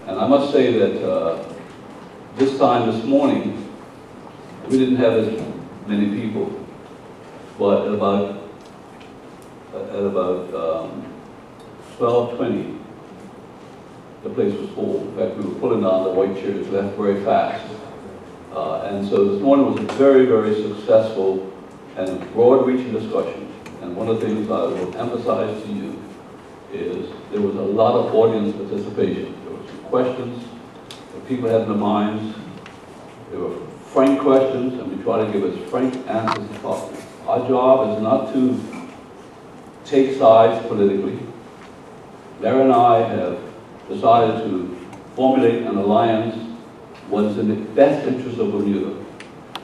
And I must say that this time this morning, we didn't have as many people, but at about 12:20, the place was full. In fact, we were pulling down the white chairs left very fast. And so this morning was a very, very successful and broad-reaching discussion. And one of the things I will emphasize to you is there was a lot of audience participation. There were some questions that people had in their minds. There were frank questions, and we try to give as frank answers as possible. Our job is not to take sides politically. Larry and I have decided to formulate an alliance what is in the best interest of Bermuda.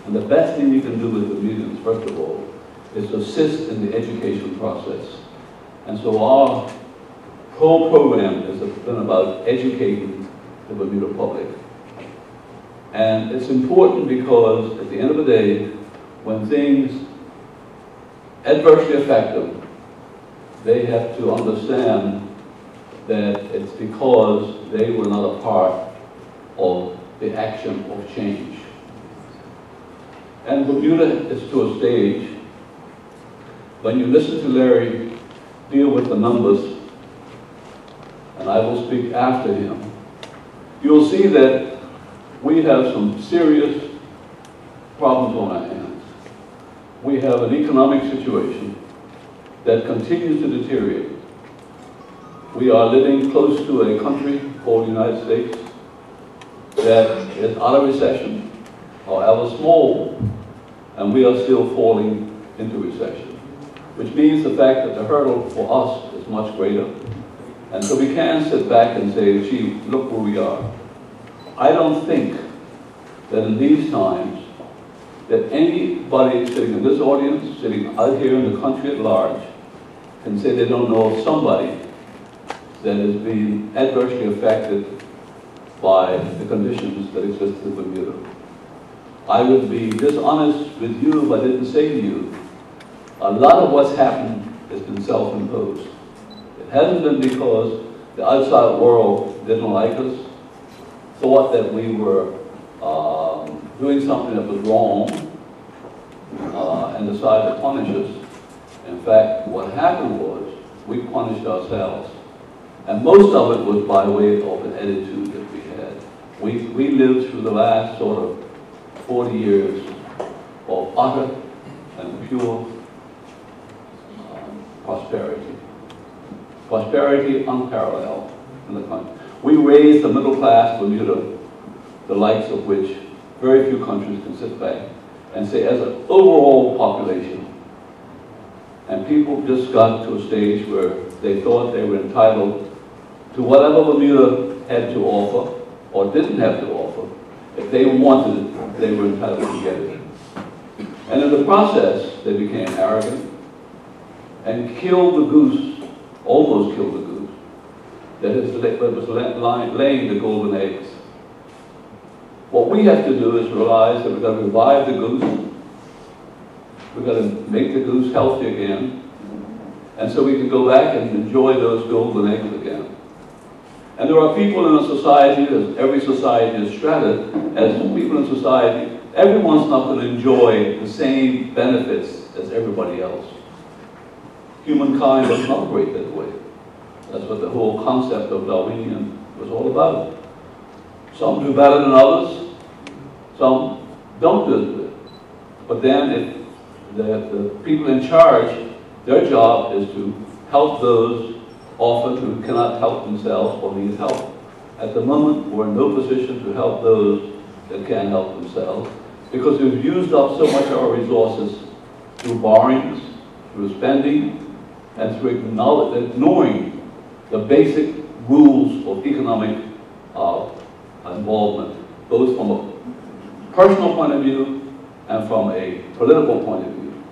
And the best thing we can do with Bermudans, first of all, is to assist in the education process. And so our whole program has been about educating the Bermuda public. And it's important because at the end of the day, when things adversely affect them, they have to understand that it's because they were not a part of the action of change. And Bermuda is to a stage, when you listen to Larry deal with the numbers, and I will speak after him, you'll see that we have some serious problems on our hands. We have an economic situation that continues to deteriorate. We are living close to a country called the United States that is out of recession, however small, and we are still falling into recession, which means the fact that the hurdle for us is much greater. And so we can't sit back and say, gee, look where we are. I don't think that in these times that anybody sitting in this audience, sitting out here in the country at large, can say they don't know of somebody that is being adversely affected by the conditions that exist in Bermuda. I would be dishonest with you if I didn't say to you, a lot of what's happened has been self-imposed. It hasn't been because the outside world didn't like us, thought that we were doing something that was wrong, and decided to punish us. In fact, what happened was we punished ourselves. And most of it was by way of an attitude that we had. We lived through the last sort of 40 years of utter and pure prosperity. Prosperity unparalleled in the country. We raised the middle class Bermuda, the likes of which very few countries can sit back and say, as an overall population, and people just got to a stage where they thought they were entitled to whatever Bermuda had to offer or didn't have to offer. If they wanted it, they were entitled to get it. And in the process, they became arrogant and killed the goose, almost killed the goose, that was laying the golden eggs. What we have to do is realize that we've got to revive the goose. We've got to make the goose healthy again. And so we can go back and enjoy those golden eggs again. And there are people in a society, as every society is strata, as people in society, everyone's not going to enjoy the same benefits as everybody else. Humankind doesn't operate that way. That's what the whole concept of Darwinian was all about. Some do better than others, some don't do as good. But then if the people in charge, their job is to help those often who cannot help themselves or need help. At the moment, we're in no position to help those that can't help themselves because we've used up so much of our resources through borrowings, through spending, and through ignoring the basic rules of economic involvement, both from a personal point of view and from a political point of view.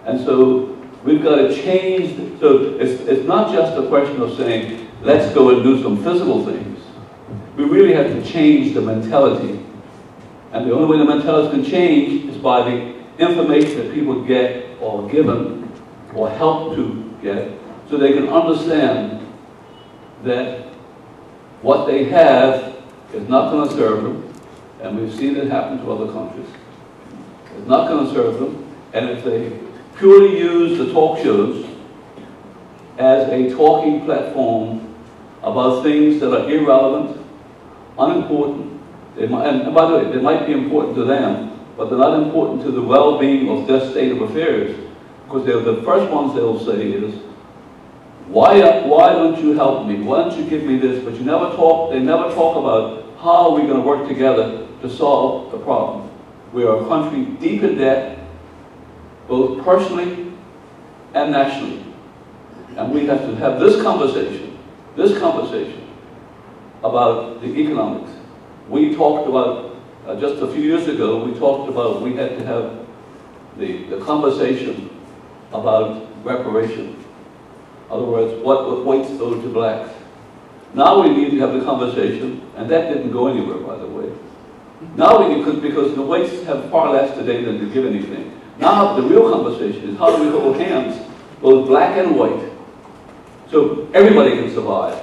And so we've got to change. So it's not just a question of saying, let's go and do some physical things. We really have to change the mentality. And the only way the mentality can change is by the information that people get or given or help to get, so they can understand that what they have It's not going to serve them, and we've seen it happen to other countries. It's not going to serve them, and if they purely use the talk shows as a talking platform about things that are irrelevant, unimportant, and by the way, they might be important to them, but they're not important to the well-being of their state of affairs, because they're the first ones they'll say is, why don't you help me? Why don't you give me this? But they never talk about how we're going to work together to solve the problem. We are a country deep in debt, both personally and nationally. And we have to have this conversation about the economics. We talked about, just a few years ago, we talked about we had to have the conversation about reparation. In other words, what whites owed to blacks. Now we need to have the conversation, and that didn't go anywhere, by the way. Now we need, because the whites have far less today than to give anything. Now the real conversation is how do we hold hands, both black and white, so everybody can survive.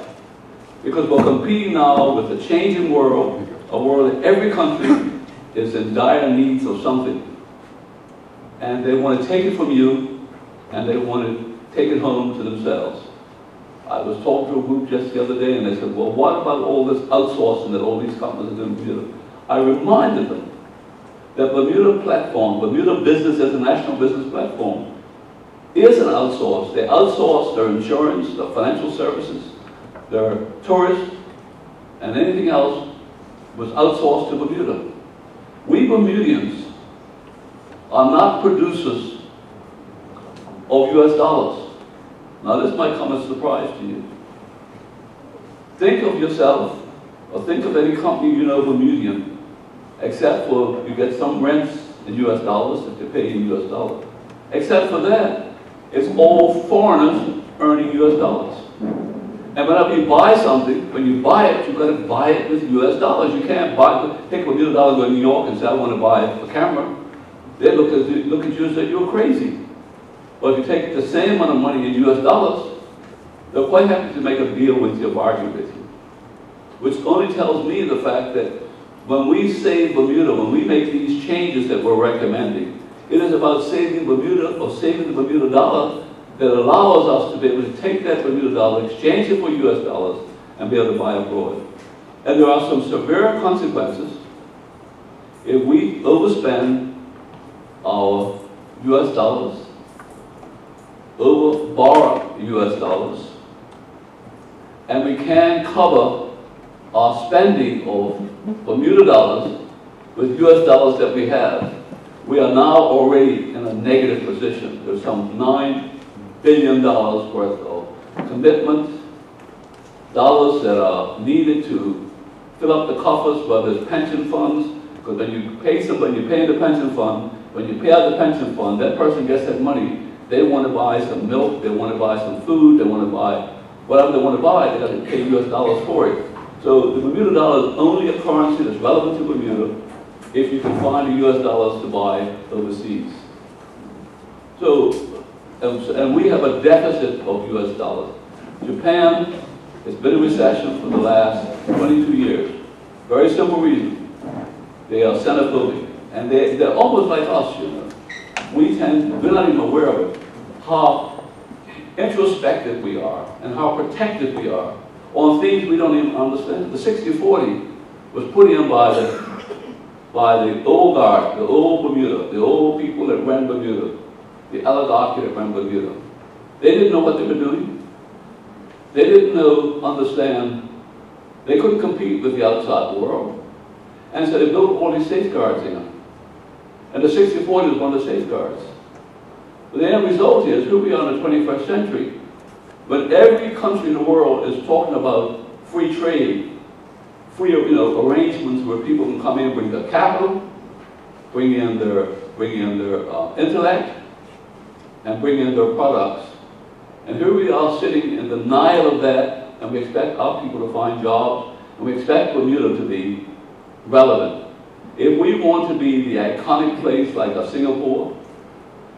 Because we're competing now with a changing world, a world that every country is in dire needs of something. And they want to take it from you, and they want to take it home to themselves. I was talking to a group just the other day, and they said, well, what about all this outsourcing that all these companies are doing in Bermuda? I reminded them that Bermuda platform, Bermuda Business International Business Platform, is an outsource. They outsource their insurance, their financial services, their tourists, and anything else was outsourced to Bermuda. We Bermudians are not producers of US dollars. Now this might come as a surprise to you. Think of yourself, or think of any company you know Bermudian, except for you get some rents in US dollars if they pay in US dollars. Except for that, it's all foreigners earning US dollars. And whenever you buy something, when you buy it, you've got to buy it with US dollars. You can't take a $1 go to New York and say, I want to buy a camera. They look at you and say, you're crazy. But if you take the same amount of money in US dollars, they're quite happy to make a deal with you, bargain with you. Which only tells me the fact that when we save Bermuda, when we make these changes that we're recommending, it is about saving Bermuda, or saving the Bermuda dollar, that allows us to be able to take that Bermuda dollar, exchange it for US dollars, and be able to buy abroad. And there are some severe consequences if we overspend our US dollars, borrow US dollars, and we can cover our spending of Bermuda dollars with US dollars that we have. We are now already in a negative position. There's some $9 billion worth of commitment, dollars that are needed to fill up the coffers, whether it's pension funds, because when you pay somebody, you pay the pension fund, when you pay out the pension fund, that person gets that money. They want to buy some milk, they want to buy some food, they want to buy whatever they want to buy, they got to pay US dollars for it. So the Bermuda dollar is only a currency that's relevant to Bermuda if you can find the US dollars to buy overseas. So, and we have a deficit of US dollars. Japan has been in recession for the last 22 years. Very simple reason. They are xenophobic. And they're almost like us, you know. We're not even aware of it, how introspective we are and how protected we are on things we don't even understand. The 60-40 was put in by the old guard, the old Bermuda, the old people that ran Bermuda, the oligarchy that ran Bermuda. They didn't know what they were doing. They didn't understand. They couldn't compete with the outside world. And so they built all these safeguards in. And the 60-40 is one of the safeguards. But the end result is, here we are in the 21st century, when every country in the world is talking about free trade, free arrangements where people can come in and bring their capital, bring in their intellect, and bring in their products. And here we are sitting in denial of that, and we expect our people to find jobs, and we expect Bermuda to be relevant. If we want to be the iconic place like a Singapore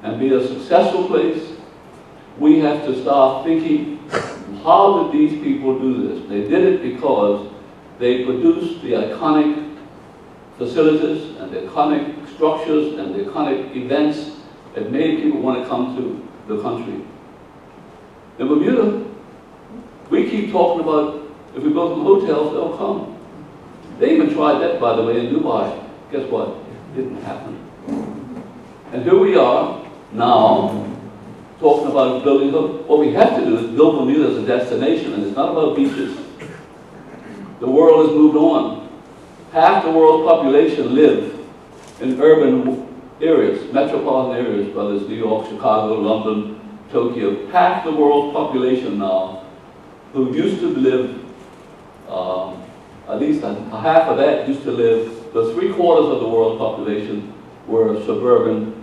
and be a successful place, we have to start thinking, how did these people do this? They did it because They produced the iconic facilities and the iconic structures and the iconic events that made people want to come to the country. In Bermuda, we keep talking about if we build some hotels, they'll come. They even tried that, by the way, in Dubai. Guess what? It didn't happen. And here we are now talking about building. What we have to do is build Bermuda as a destination, and it's not about beaches. The world has moved on. Half the world's population live in urban areas, metropolitan areas, whether it's New York, Chicago, London, Tokyo. Half the world's population now, who used to live, at least half of that used to live, the 3/4 of the world's population were suburban,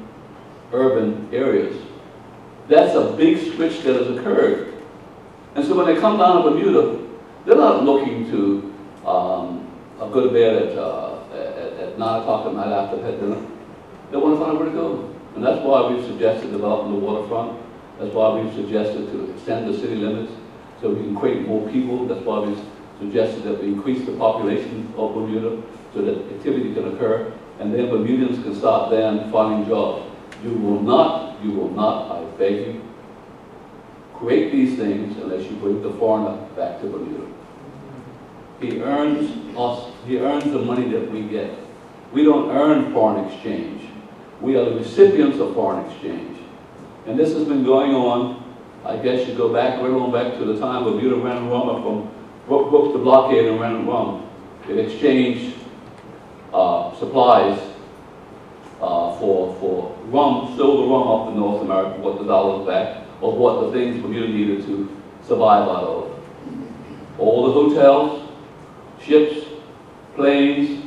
urban areas. That's a big switch that has occurred. And so when they come down to Bermuda, they're not looking to go to bed at 9 o'clock at night after they've had dinner. They want to find out where to go. And that's why we've suggested developing the waterfront. That's why we've suggested to extend the city limits so we can create more people. That's why we've suggested that we increase the population of Bermuda so that activity can occur. And then Bermudians can start then finding jobs. You will not, I beg you, create these things unless you bring the foreigner back to Bermuda. He earns the money that we get. We don't earn foreign exchange. We are the recipients of foreign exchange. And this has been going on, I guess you go back, right on back to the time Bermuda ran rum from broke the blockade and ran rum. It exchanged supplies for rum, sold the rum up to North America, what the dollars back, or what the things Bermuda needed to survive out of. All the hotels, ships, planes,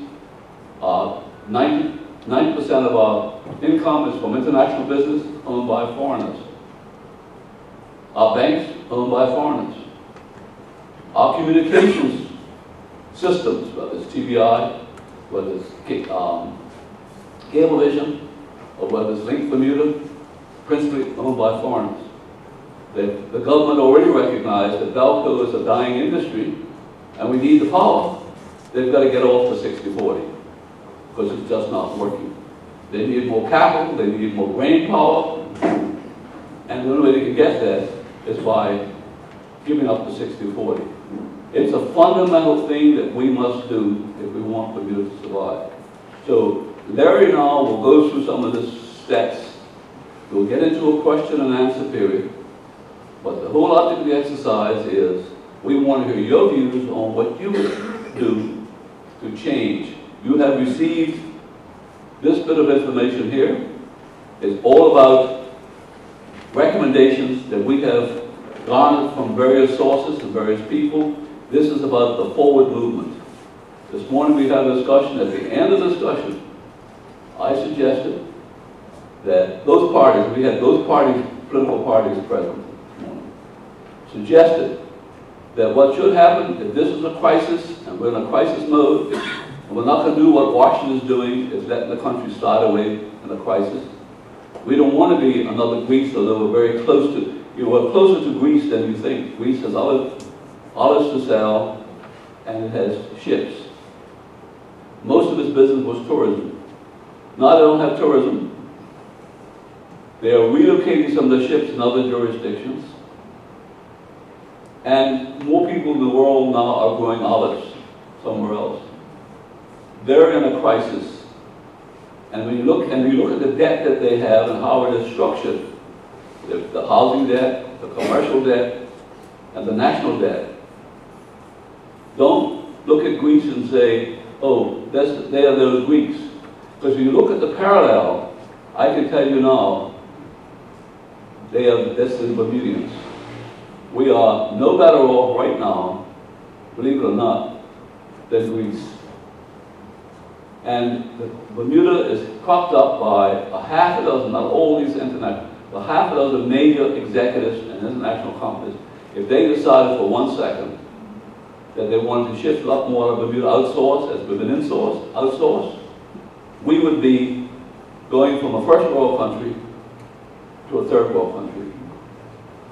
90% of our income is from international business owned by foreigners. Our banks owned by foreigners. Our communications systems, whether it's TBI, whether it's Cablevision, or whether it's Link Bermuda, principally owned by foreigners. The government already recognized that Belco is a dying industry and we need the power. They've got to get off the 60/40 because it's just not working. They need more capital, they need more brain power, and the only way they can get that is by giving up the 60/40. It's a fundamental thing that we must do if we want Bermuda to survive. So Larry now will go through some of the steps. We'll get into a question and answer period. But the whole object of the exercise is we want to hear your views on what you would do to change. You have received this bit of information here. It's all about recommendations that we have garnered from various sources and various people. This is about the forward movement. This morning we had a discussion. At the end of the discussion, I suggested that those parties, we had those parties, political parties present this morning, suggested that what should happen, if this is a crisis, and we're in a crisis mode, and we're not going to do what Washington is doing, is letting the country slide away in a crisis. We don't want to be another Greece, although we're very close to, we're closer to Greece than you think. Greece has olives to sell, and it has ships. Most of its business was tourism. Now they don't have tourism. They are relocating some of the ships in other jurisdictions. And more people in the world now are growing olives somewhere else. They're in a crisis. And when you look at the debt that they have and how it is structured, the housing debt, the commercial debt, and the national debt, don't look at Greece and say, oh, they are those Greeks. Because when you look at the parallel, I can tell you now, that's the Bermudians. We are no better off right now, believe it or not, than Greece. And Bermuda is propped up by a half a dozen, not all these international, but half a dozen major executives and international companies. If they decided for 1 second that they wanted to shift a lot more of Bermuda outsourced, as we've been outsourced, we would be going from a first world country to a third world country.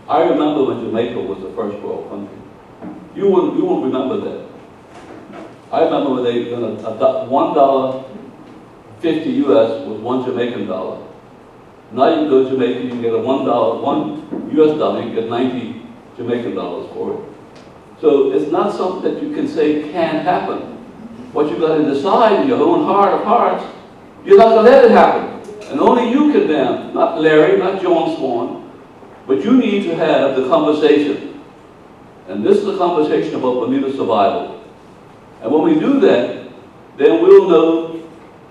I remember when Jamaica was the first world country. You won't remember that. I remember when they $1.50 US was $1 Jamaican dollar. Now you can go to Jamaica, you can get a $1 US dollar, you can get 90 Jamaican dollars for it. So it's not something that you can say can't happen. What you've got to decide in your own heart of hearts, you're not going to let it happen. And only you can then, not Larry, not John Swan, but you need to have the conversation. And this is a conversation about Bermuda survival. And when we do that, then we'll know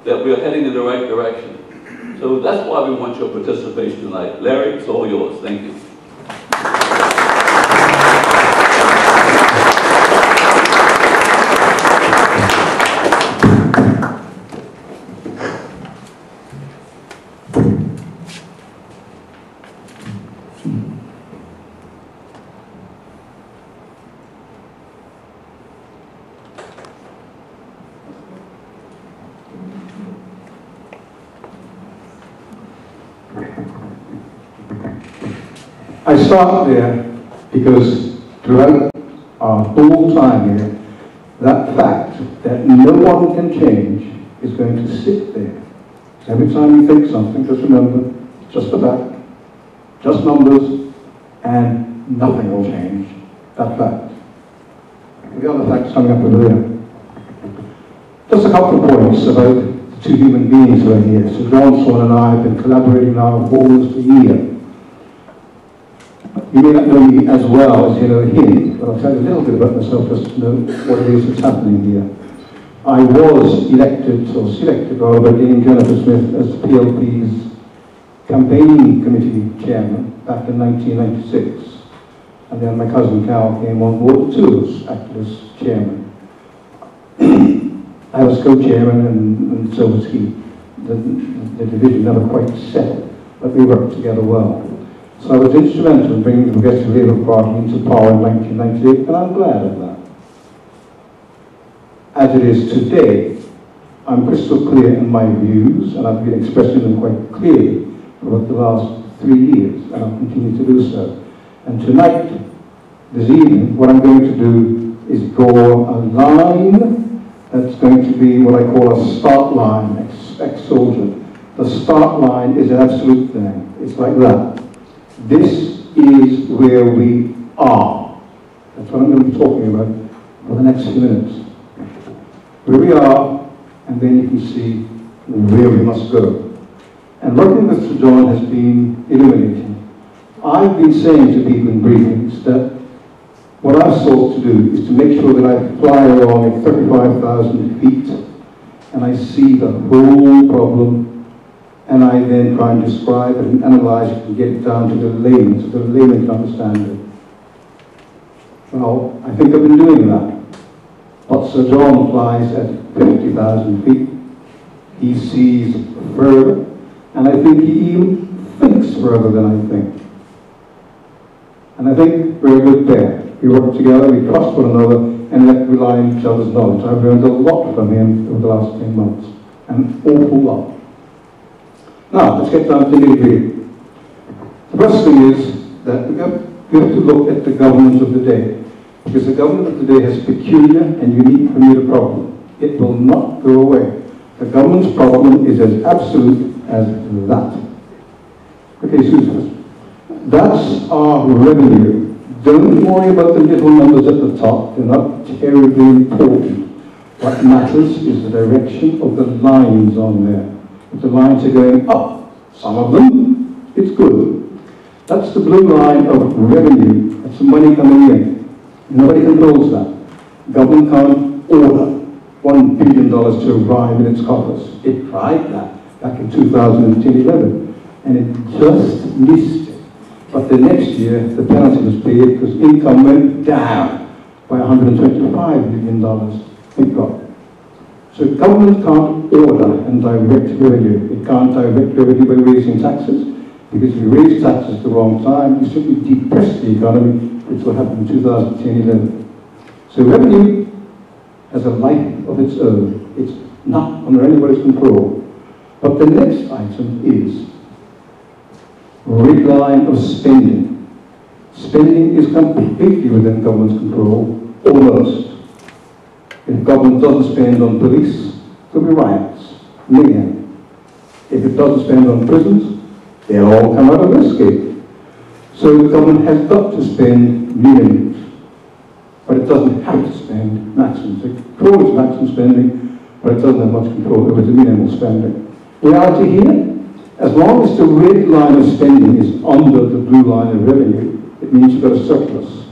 that we're heading in the right direction. So that's why we want your participation tonight. Larry, it's all yours. Thank you. I start there because throughout our whole time here, that fact that no one can change is going to sit there. So every time you think something, just remember, it's just a fact, just numbers, and nothing will change that fact. The other facts coming up over there. Just a couple of points about the two human beings who are here. So John Swan and I have been collaborating now for almost a year. You may not know me as well as you know him, but I'll tell you a little bit about myself just to know what it is that's happening here. I was elected, or selected rather, by Dean Jennifer Smith as the PLP's campaign committee chairman back in 1996. And then my cousin Cal came on board too as acted as chairman. I was co-chairman and so was he. The division never quite settled, but we worked together well. So I was instrumental in bringing the Progressive Labour Party into power in 1998, and I'm glad of that. As it is today, I'm crystal clear in my views, and I've been expressing them quite clearly for about the last 3 years, and I'll continue to do so. And tonight, this evening, what I'm going to do is draw a line that's going to be what I call a start line, ex-soldier. The start line is an absolute thing. It's like that. This is where we are. That's what I'm going to be talking about for the next few minutes. Where we are, and then you can see where we must go. And working with Sir John has been illuminating. I've been saying to people in briefings that what I've sought to do is to make sure that I fly along at 35,000 feet and I see the whole problem, and I then try and describe it and analyze it and get it down to the layman, so the layman can understand it. Well, I think I've been doing that. But Sir John flies at 50,000 feet. He sees further, and I think he even thinks further than I think. And I think we're a good pair. We work together, we trust one another, and let rely on each other's knowledge. I've learned a lot from him over the last 10 months. An awful lot. Now, let's get down to the nitty-gritty. The first thing is that we have to look at the government of the day, because the government of the day has a peculiar and unique Bermuda problem. It will not go away. The government's problem is as absolute as that. Okay, Susan, that's our revenue. Don't worry about the little numbers at the top. They're not terribly important. What matters is the direction of the lines on there. If the lines are going up, some of them, it's good. That's the blue line of revenue. That's the money coming in. Nobody controls that. Government can't order $1 billion to arrive in its coffers. It tried that back in 2010-11, and it just missed it. But the next year, the penalty was paid because income went down by $125 million. Thank God. So government can't order and direct revenue. It can't direct revenue by raising taxes, because if you raise taxes at the wrong time, you simply depress the economy, which will happen in 2010-11. So revenue has a life of its own. It's not under anybody's control. But the next item is red line of spending. Spending is completely within government's control, almost. If government doesn't spend on police, there'll be riots, mayhem. If it doesn't spend on prisons, they'll all come out of this gate. So the government has got to spend minimums, but it doesn't have to spend maximums. It controls maximum spending, but it doesn't have much control over the minimal spending. Reality here, as long as the red line of spending is under the blue line of revenue, it means you've got a surplus.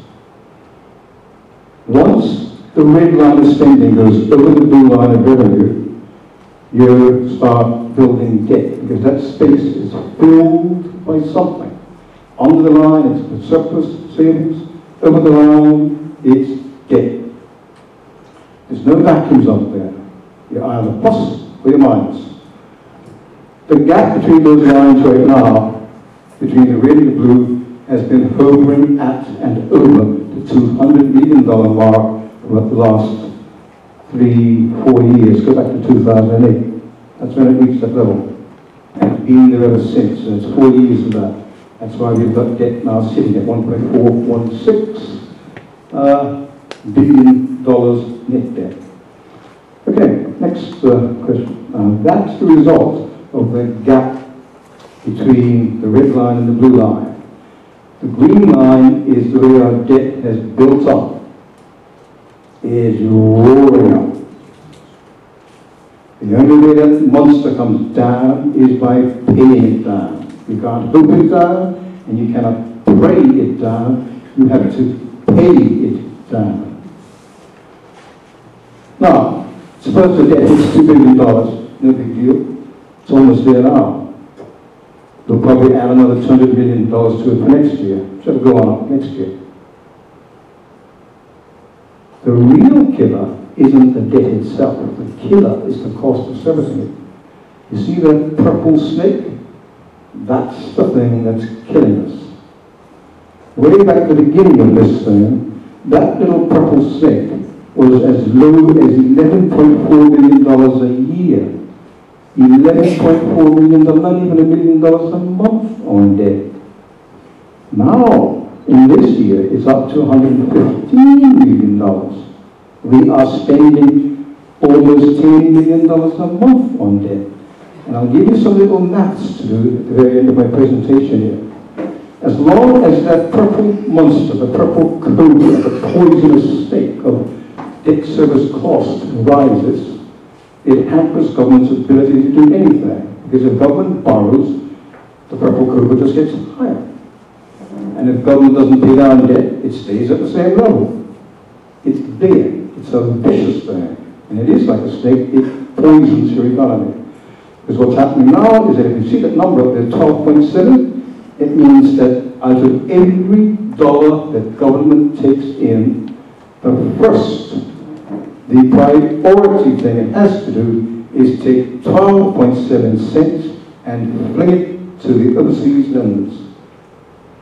Once the red line of spending goes over the blue line of revenue, you start building debt, because that space is filled by something. Under the line, it's the surplus savings. Over the line, it's debt. There's no vacuums up there. You're either plus or you're minus. The gap between those lines right now, between the red and the blue, has been hovering at and over the $200 million mark for the last 3-4 years. Go back to 2008. That's when it reached that level. And it's been there ever since. And it's 4 years of that. That's why we've got debt now sitting at $1.416 billion net debt. Okay, next question. That's the result of the gap between the red line and the blue line. The green line is the way our debt has built up, is roaring up. The only way that monster comes down is by paying it down. You can't hope it down, and you cannot pray it down. You have to pay it down. Now, suppose the debt is $2 billion. No big deal. It's almost there now. They'll probably add another $200 million to it for next year. So it'll go on up next year. The real killer isn't the debt itself. The killer is the cost of servicing it. You see that purple snake? That's the thing that's killing us. Way back at the beginning of this thing, that little purple snake was as low as $11.4 million a year. $11.4 million, not even $1 million a month on debt. Now, in this year, it's up to $115 million. We are spending almost $10 million a month on debt. And I'll give you some little maths to do at the very end of my presentation here. As long as that purple monster, the purple cobra, the poisonous snake of debt service cost rises, it hampers government's ability to do anything. Because if government borrows, the purple cobra just gets higher. And if government doesn't pay down debt, it stays at the same level. It's there. It's a vicious thing. And it is like a snake. It poisons your economy. Because what's happening now is that if you see that number up there, 12.7, it means that out of every dollar that government takes in, the priority thing it has to do is take 12.7 cents and fling it to the overseas lenders.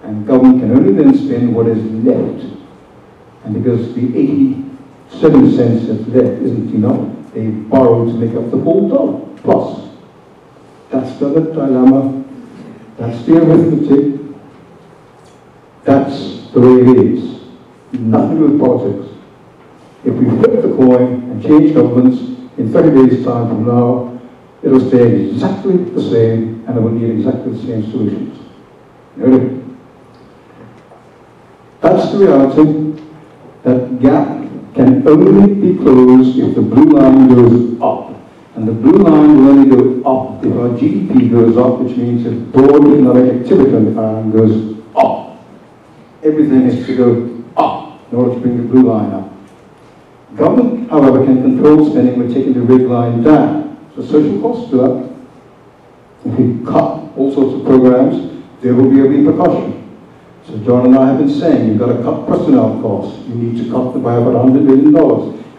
And government can only then spend what is left. And because the 87 cents that's left isn't enough, they borrow to make up the whole dollar plus. That's the dilemma. That's the arithmetic. That's the way it is. Nothing to do with politics. If we flip the coin and change governments in 30 days' time from now, it'll stay exactly the same and it will need exactly the same solutions. You know? That's the reality. That gap can only be closed if the blue line goes up. And the blue line will only go up if our GDP goes up, which means if broad economic activity on the island goes up. Everything has to go up in order to bring the blue line up. Government, however, can control spending by taking the red line down. So social costs to that. If we cut all sorts of programs, there will be a repercussion. So John and I have been saying, you've got to cut personnel costs. You need to cut them by about $100 million,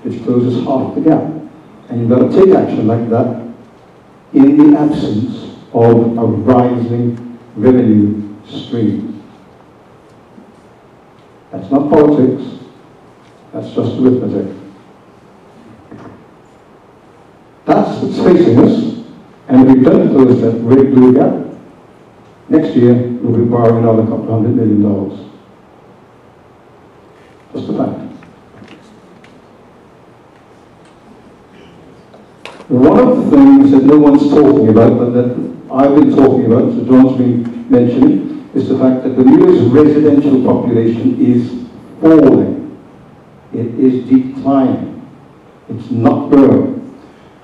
which closes half the gap. And you've got to take action like that in the absence of a rising revenue stream. That's not politics, that's just arithmetic. That's what's facing us, and if we don't close that red blue gap, next year we'll be borrowing another couple $100 million. Just a fact. One of the things that no one's talking about, but that I've been talking about, so John's been mentioning, is the fact that Bermuda's residential population is falling. It is declining. It's not growing.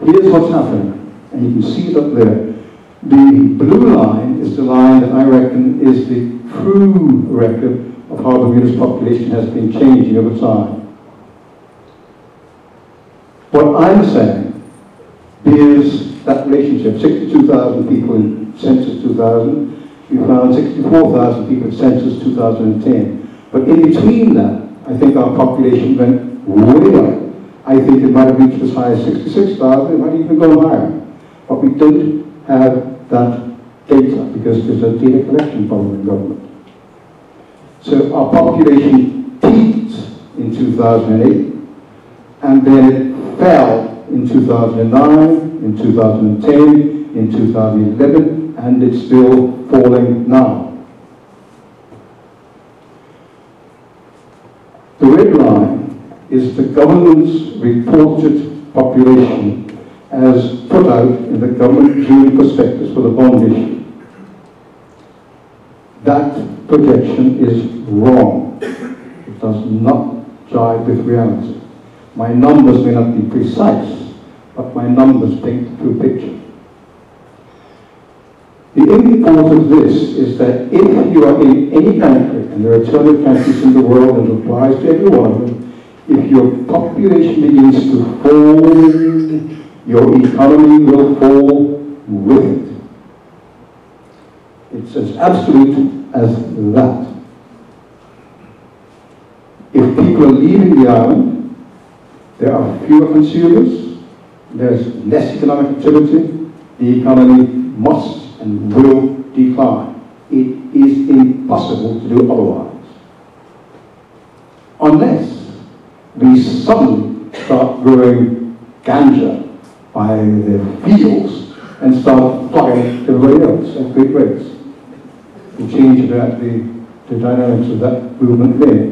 Here's what's happening, and you can see it up there. The blue line is the line that I reckon is the true record of how Bermuda's population has been changing over time. What I'm saying is that relationship, 62,000 people in Census 2000, we found 64,000 people in Census 2010. But in between that, I think our population went way up. I think it might have reached as high as 66,000, it might even go higher. But we don't have that data because there's a data collection problem in government. So our population peaked in 2008, and then it fell in 2009, in 2010, in 2011, and it's still falling now. The red line is the government's reported population as put out in the government June prospectus for the bond issue. That projection is wrong. It does not jive with reality. My numbers may not be precise, but my numbers paint the true picture. The import of this is that if you are in any country, and there are 200 countries in the world and it applies to every one of them, if your population begins to fall, your economy will fall with it. It's as absolute as that. If people are leaving the island, there are fewer consumers, there's less economic activity, the economy must and will decline. It is impossible to do otherwise. Unless we suddenly start growing ganja by the fields and start flooding everybody else at great rates. And change the dynamics of that movement there.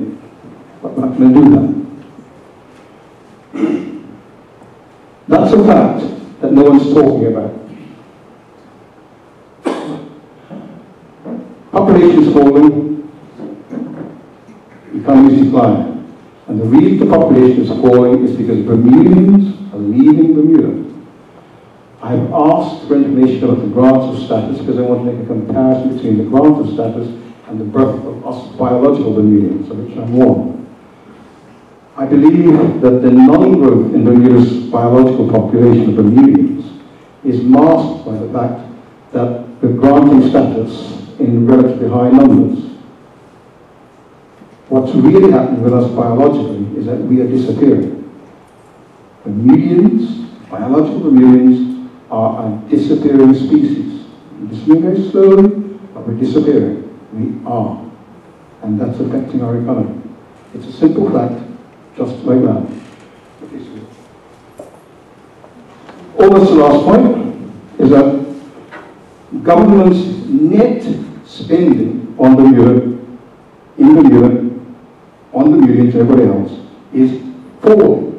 But we're not going to do that. That's a fact that no one's talking about. Population is falling, economy is declining. And the reason the population is falling is because Bermudians are leaving Bermuda. I've asked for information about the grants of status because I want to make a comparison between the grant of status and the birth of us biological Bermudians, of which I'm one. I believe that the non-growth in Bermuda's biological population of Bermudians is masked by the fact that we're granting status in relatively high numbers. What's really happening with us biologically is that we are disappearing. Bermudians, biological Bermudians, are a disappearing species. We're disappearing very slowly, but we're disappearing. We are. And that's affecting our economy. It's a simple fact, just like that. Almost the last point is that government's net spending on Bermuda, in Bermuda, on Bermudians and everybody else, is falling.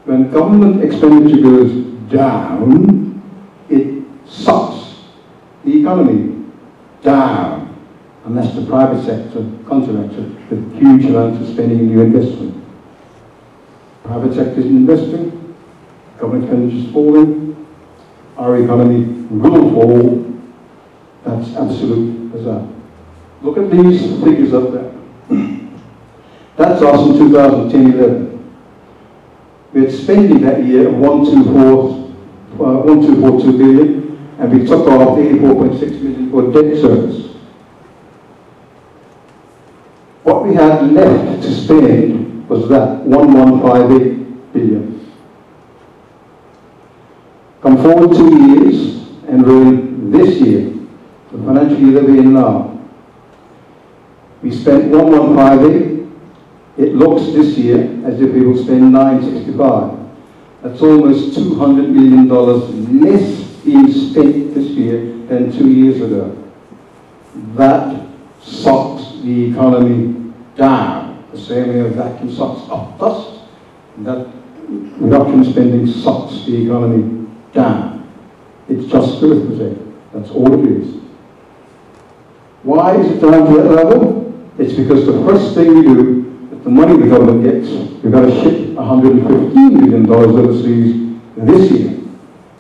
When government expenditure goes down, it sucks the economy down, unless the private sector counteracts it with huge amounts of spending and new investment. Private sector isn't investing, government expenditure is falling, our economy will fall. That's absolute as that. Look at these figures up there. That's us in 2010-11. We had spending that year of 1,242 billion, and we took off 84.6 million for debt service. What we had left to spend was that 1,158 billion. Come forward 2 years, and we're in this year, the financial year that we're in now. We spent 1,158. It looks this year as if we will spend 965. That's almost $200 million less being spent this year than 2 years ago. That sucks the economy down, the same way a vacuum sucks up dust. And that reduction in spending sucks the economy down. It's just arithmetic. That's all it is. Why is it down to that level? It's because the first thing we do, with the money the government gets, we've got to ship $115 million overseas this year.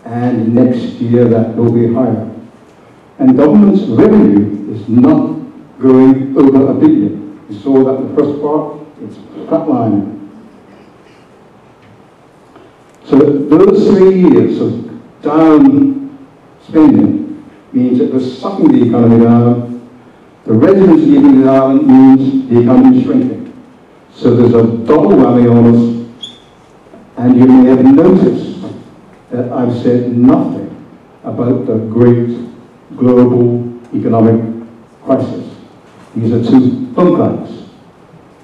And next year that will be higher. And government's revenue is not growing over $1 billion. You saw that in the first part, it's flatlining. So those 3 years of down spending means that we're sucking the economy down. The residents leaving the island means the economy is shrinking. So there's a double whammy on us, and you may have noticed that I've said nothing about the great global economic crisis. These are two fun facts.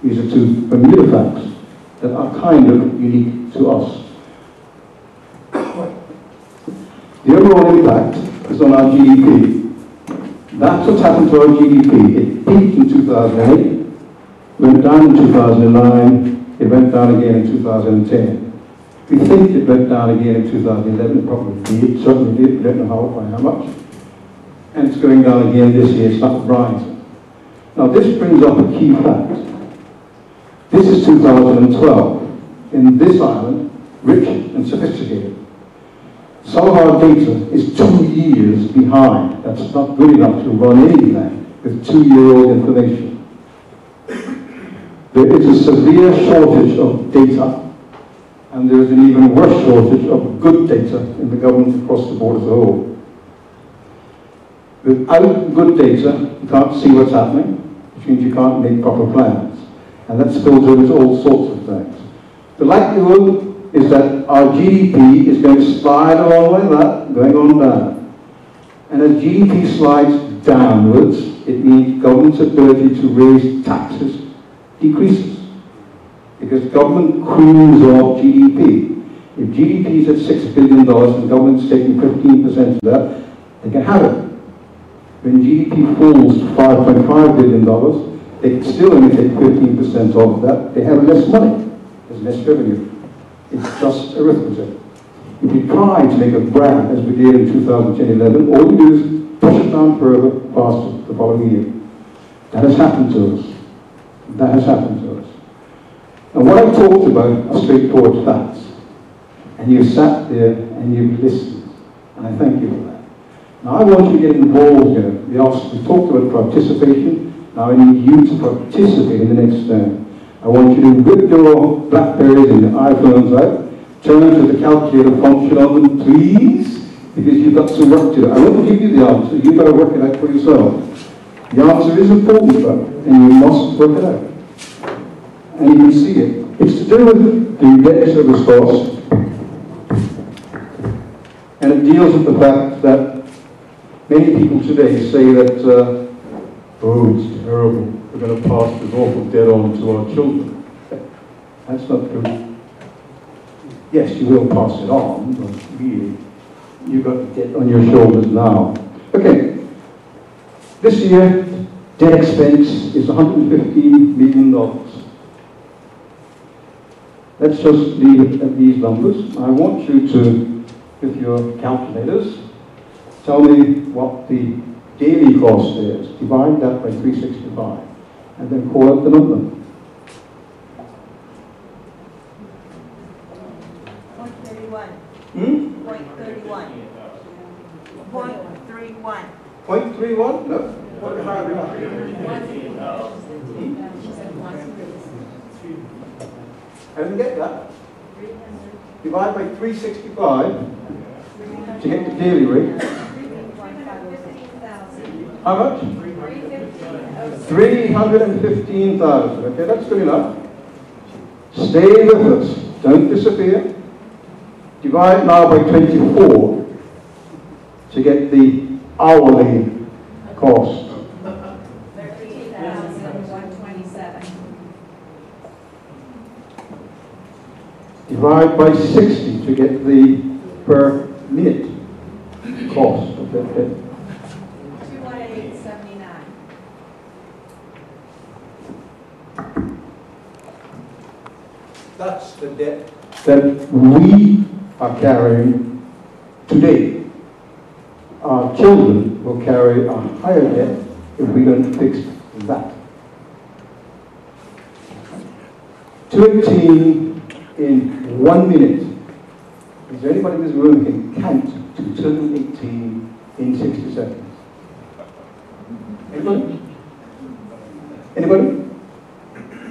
These are two Bermuda facts that are kind of unique to us. The overall impact is on our GDP. That's what's happened to our GDP. It peaked in 2008, went down in 2009, it went down again in 2010. We think it went down again in 2011, it probably did, certainly did, we don't know how, by how much. And it's going down again this year, it's not rising. Now this brings up a key fact. This is 2012. In this island, rich and sophisticated. Some of our data is 2 years behind. That's not good enough to run anything with 2-year-old information. There is a severe shortage of data, and there is an even worse shortage of good data in the government across the board as a whole. Without good data, you can't see what's happening, which means you can't make proper plans. And that spills over to all sorts of things. The likelihood is that our GDP is going to slide along like that, going on down. And as GDP slides downwards, it means government's ability to raise taxes decreases. Because government creams off GDP. If GDP is at $6 billion and government's taking 15% of that, they can have it. When GDP falls to $5.5 billion, they can still only take 15% of that. They have less money. There's less revenue. It's just arithmetic. If you try to make a graph, as we did in 2010-11, all you do is push it down further, faster the following year. That has happened to us. That has happened to us. And what I've talked about are straightforward facts. And you've sat there and you've listened. And I thank you for that. Now I want you to get involved here. We talked about participation. Now I need you to participate in the next term. I want you to whip your Blackberries and your iPhones out, turn to the calculator function on them, please, because you've got some work to do. I won't give you the answer, you've got to work it out for yourself. The answer is important, though, and you must work it out. And you can see it. It's to do with the debt service cost, and it deals with the fact that many people today say that, oh, it's terrible. We're going to pass this awful debt on to our children. That's not true. Yes, you will pass it on, but really, you've got the debt on your shoulders now. Okay, this year, debt expense is $115 million. Let's just leave it at these numbers. I want you to, with your calculators, tell me what the daily cost is. Divide that by 365. And then call out the number. 0.31. 0.31. 0.31. 0.31? No. What higher? I didn't get that. Divide by 365 to get the daily rate. How much? 315,000. Okay, that's good enough. Stay with us. Don't disappear. Divide now by 24 to get the hourly cost. 13,127. Divide by 60 to get the per minute cost of that debt. 218.79. That's the debt that we are carrying today. Our children will carry a higher debt if we don't fix that. 218 in 1 minute. Is there anybody in this room who can count to 218 in 60 seconds? Anybody? Anybody?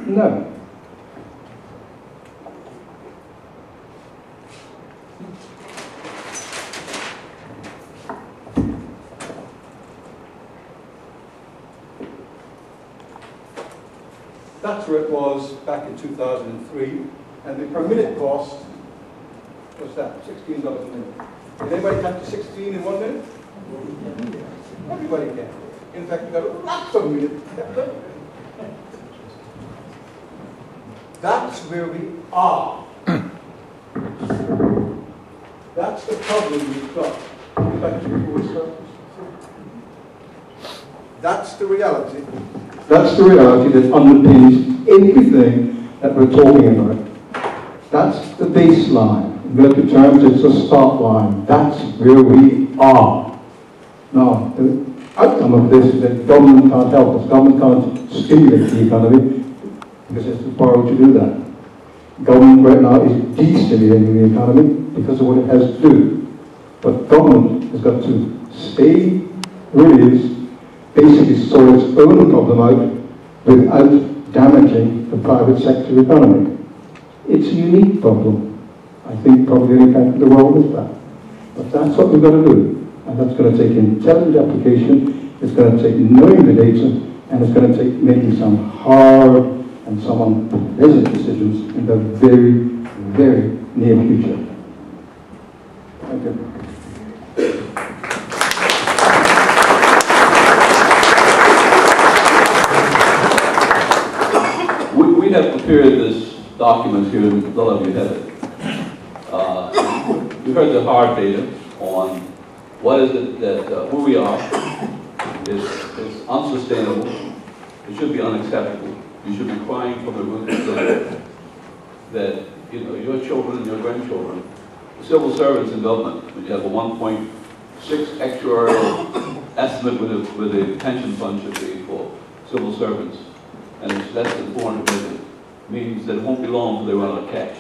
No. That's where it was back in 2003, and the per minute cost was that, $16 a minute. Did anybody count to 16 in 1 minute? Everybody can. In fact, you've got lots of minutes. That's where we are. That's the problem we've got. That's the reality. That's the reality that underpins everything that we're talking about. That's the baseline. In military terms, it's a start line. That's where we are. Now, the outcome of this is that government can't help us. Government can't stimulate the economy because it's too borrowed to do that. Government right now is destimulating the economy because of what it has to do. But government has got to stay where it is, basically sort its own problem out without damaging the private sector economy. It's a unique problem. I think probably any country in the world is that. But that's what we've got to do. And that's going to take intelligent application, it's going to take knowing the data, and it's going to take making some hard and some unpleasant decisions in the very, very near future. Thank you. We have prepared this document here, and a lot of you have it. You heard the hard data on what is it that who we are is unsustainable. It should be unacceptable. You should be crying from the roof that your children and your grandchildren, the civil servants in government, when you have a 1.6 actuarial estimate with a pension fund should be for civil servants, and it's less than 400 million, means that it won't be long until they run out of cash.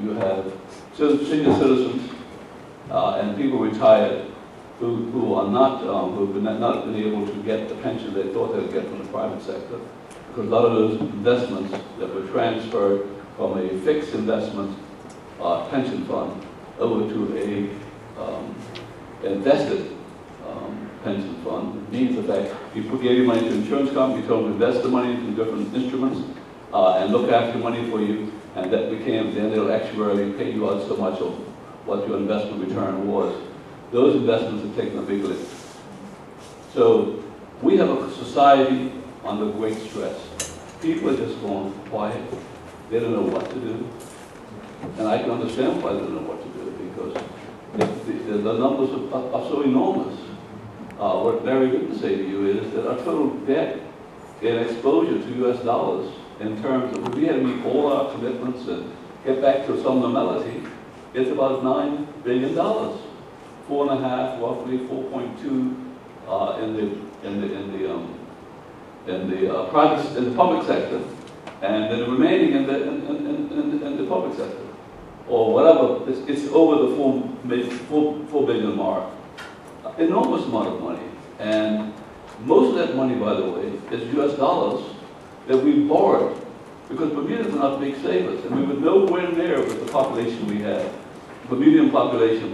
You have senior citizens and people retired who have not been able to get the pension they thought they would get from the private sector, because a lot of those investments that were transferred from a fixed investment pension fund over to a invested pension fund means the fact you gave your money to an insurance company, you told them to invest the money into different instruments and look after money for you, and that became, then they'll actually pay you out so much of what your investment return was. Those investments have taken a big lift. So we have a society under great stress. People are just going quiet. They don't know what to do. And I can understand why they don't know what to do, because the numbers are so enormous. What Larry would say to you is that our total debt and exposure to US dollars in terms of, if we had to meet all our commitments and get back to some normality, it's about $9 billion. 4.5, roughly 4.2 in the public sector, and then the remaining in the public sector, or whatever. It's over the 4 billion mark. Enormous amount of money, and most of that money, by the way, is US dollars that we borrowed, because Bermuda's are not big savers, and we were nowhere near with the population we had. Bermudian population is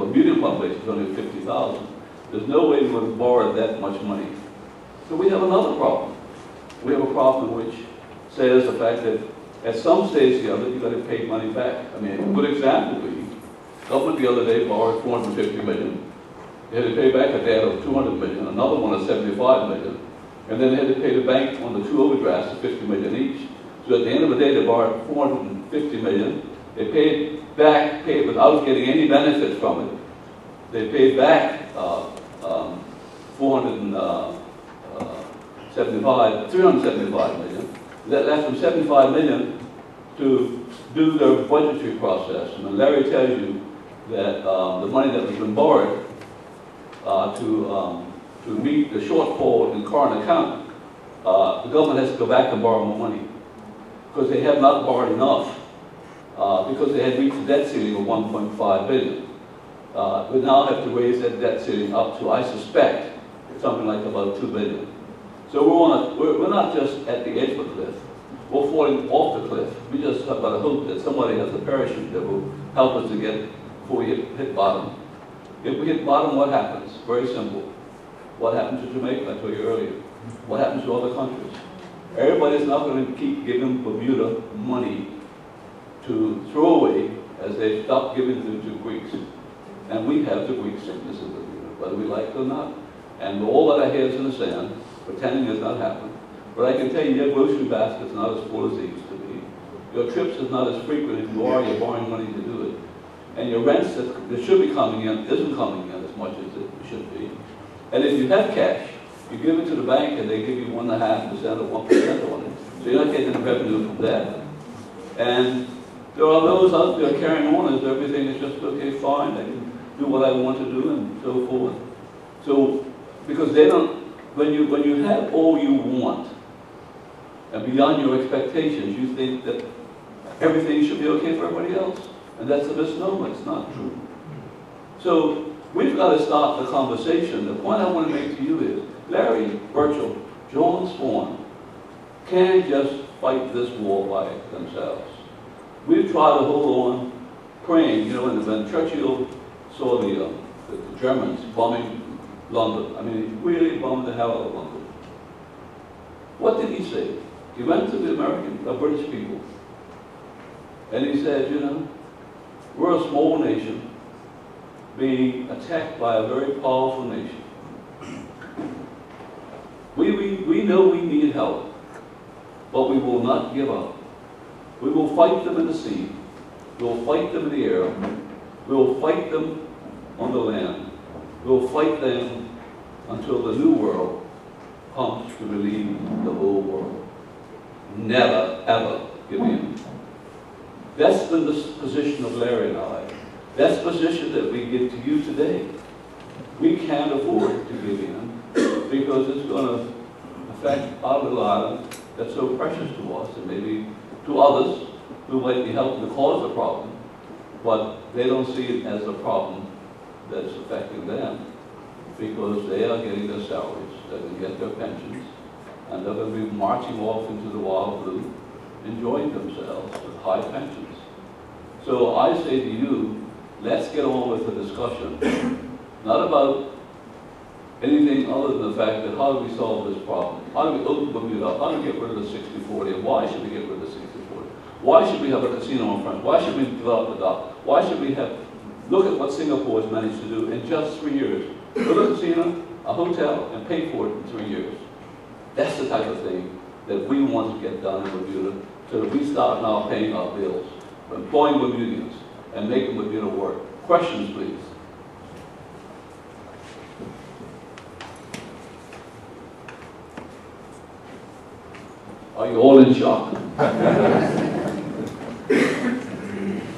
only 50,000. There's no way we would have borrowed that much money. So we have another problem. We have a problem which says the fact that at some stage or the other, you've got to pay money back. I mean, a good example would be, government the other day borrowed 450 million. They had to pay back a debt of 200 million, another one of 75 million, and then they had to pay the bank on the 2 overdrafts of 50 million each. So at the end of the day, they borrowed 450 million. They paid without getting any benefit from it. They paid back 375 million. That left them 75 million to do their budgetary process. And when Larry tells you that the money that has been borrowed to meet the shortfall in current account, the government has to go back and borrow more money because they have not borrowed enough because they had reached a debt ceiling of 1.5 billion. We now have to raise that debt ceiling up to, I suspect, something like about 2 billion. So we're not just at the edge of a cliff. We're falling off the cliff. We just have got to hope that somebody has a parachute that will help us to get before we hit bottom. If we hit bottom, what happens? Very simple. What happens to Jamaica? I told you earlier. What happens to other countries? Everybody's not going to keep giving Bermuda money to throw away as they stop giving it to Greeks. And we have the Greek sickness in Bermuda, whether we like it or not. And we're all got our heads in the sand, pretending it's not happened. But I can tell you, your grocery basket's not as full as they used to be. Your trips is not as frequent as you are. You're borrowing money to do it. And your rents that should be coming in isn't coming in as much as it should be. And if you have cash, you give it to the bank and they give you 1.5% or 1% on it. So you're not getting the revenue from that. And there are those out there carrying on as everything is just okay, fine, I can do what I want to do and so forth. So, because they don't, when you have all you want and beyond your expectations, you think that everything should be okay for everybody else. And that's a misnomer, it's not true. So, we've got to start the conversation. The point I want to make to you is, Larry Birchall, John Swan, can't just fight this war by themselves. We've tried to hold on, praying, you know, when Churchill saw the Germans bombing London, I mean, he really bombed the hell out of London. What did he say? He went to the British people, and he said, you know, we're a small nation being attacked by a very powerful nation. We know we need help, but we will not give up. We will fight them in the sea. We will fight them in the air. We will fight them on the land. We will fight them until the new world comes to relieve the whole world. Never, ever give in. That's been the position of Larry and I. That's the position that we give to you today. We can't afford to give in because it's going to affect our little island that's so precious to us and maybe to others who might be helping to cause the problem, but they don't see it as a problem that's affecting them because they are getting their salaries, they're going to get their pensions, and they're going to be marching off into the wild blue, enjoying themselves with high pensions. So I say to you, let's get on with the discussion, not about anything other than the fact that how do we solve this problem? How do we open Bermuda up? How do we get rid of the 60-40? And why should we get rid of the 60-40? Why should we have a casino in front? Why should we develop the dock? Why should we have, look at what Singapore has managed to do in just 3 years. Build a casino, a hotel, and pay for it in 3 years. That's the type of thing that we want to get done in Bermuda so that we start now paying our bills, employing Bermudians, and making Bermuda work. Questions, please. Are you all in shock?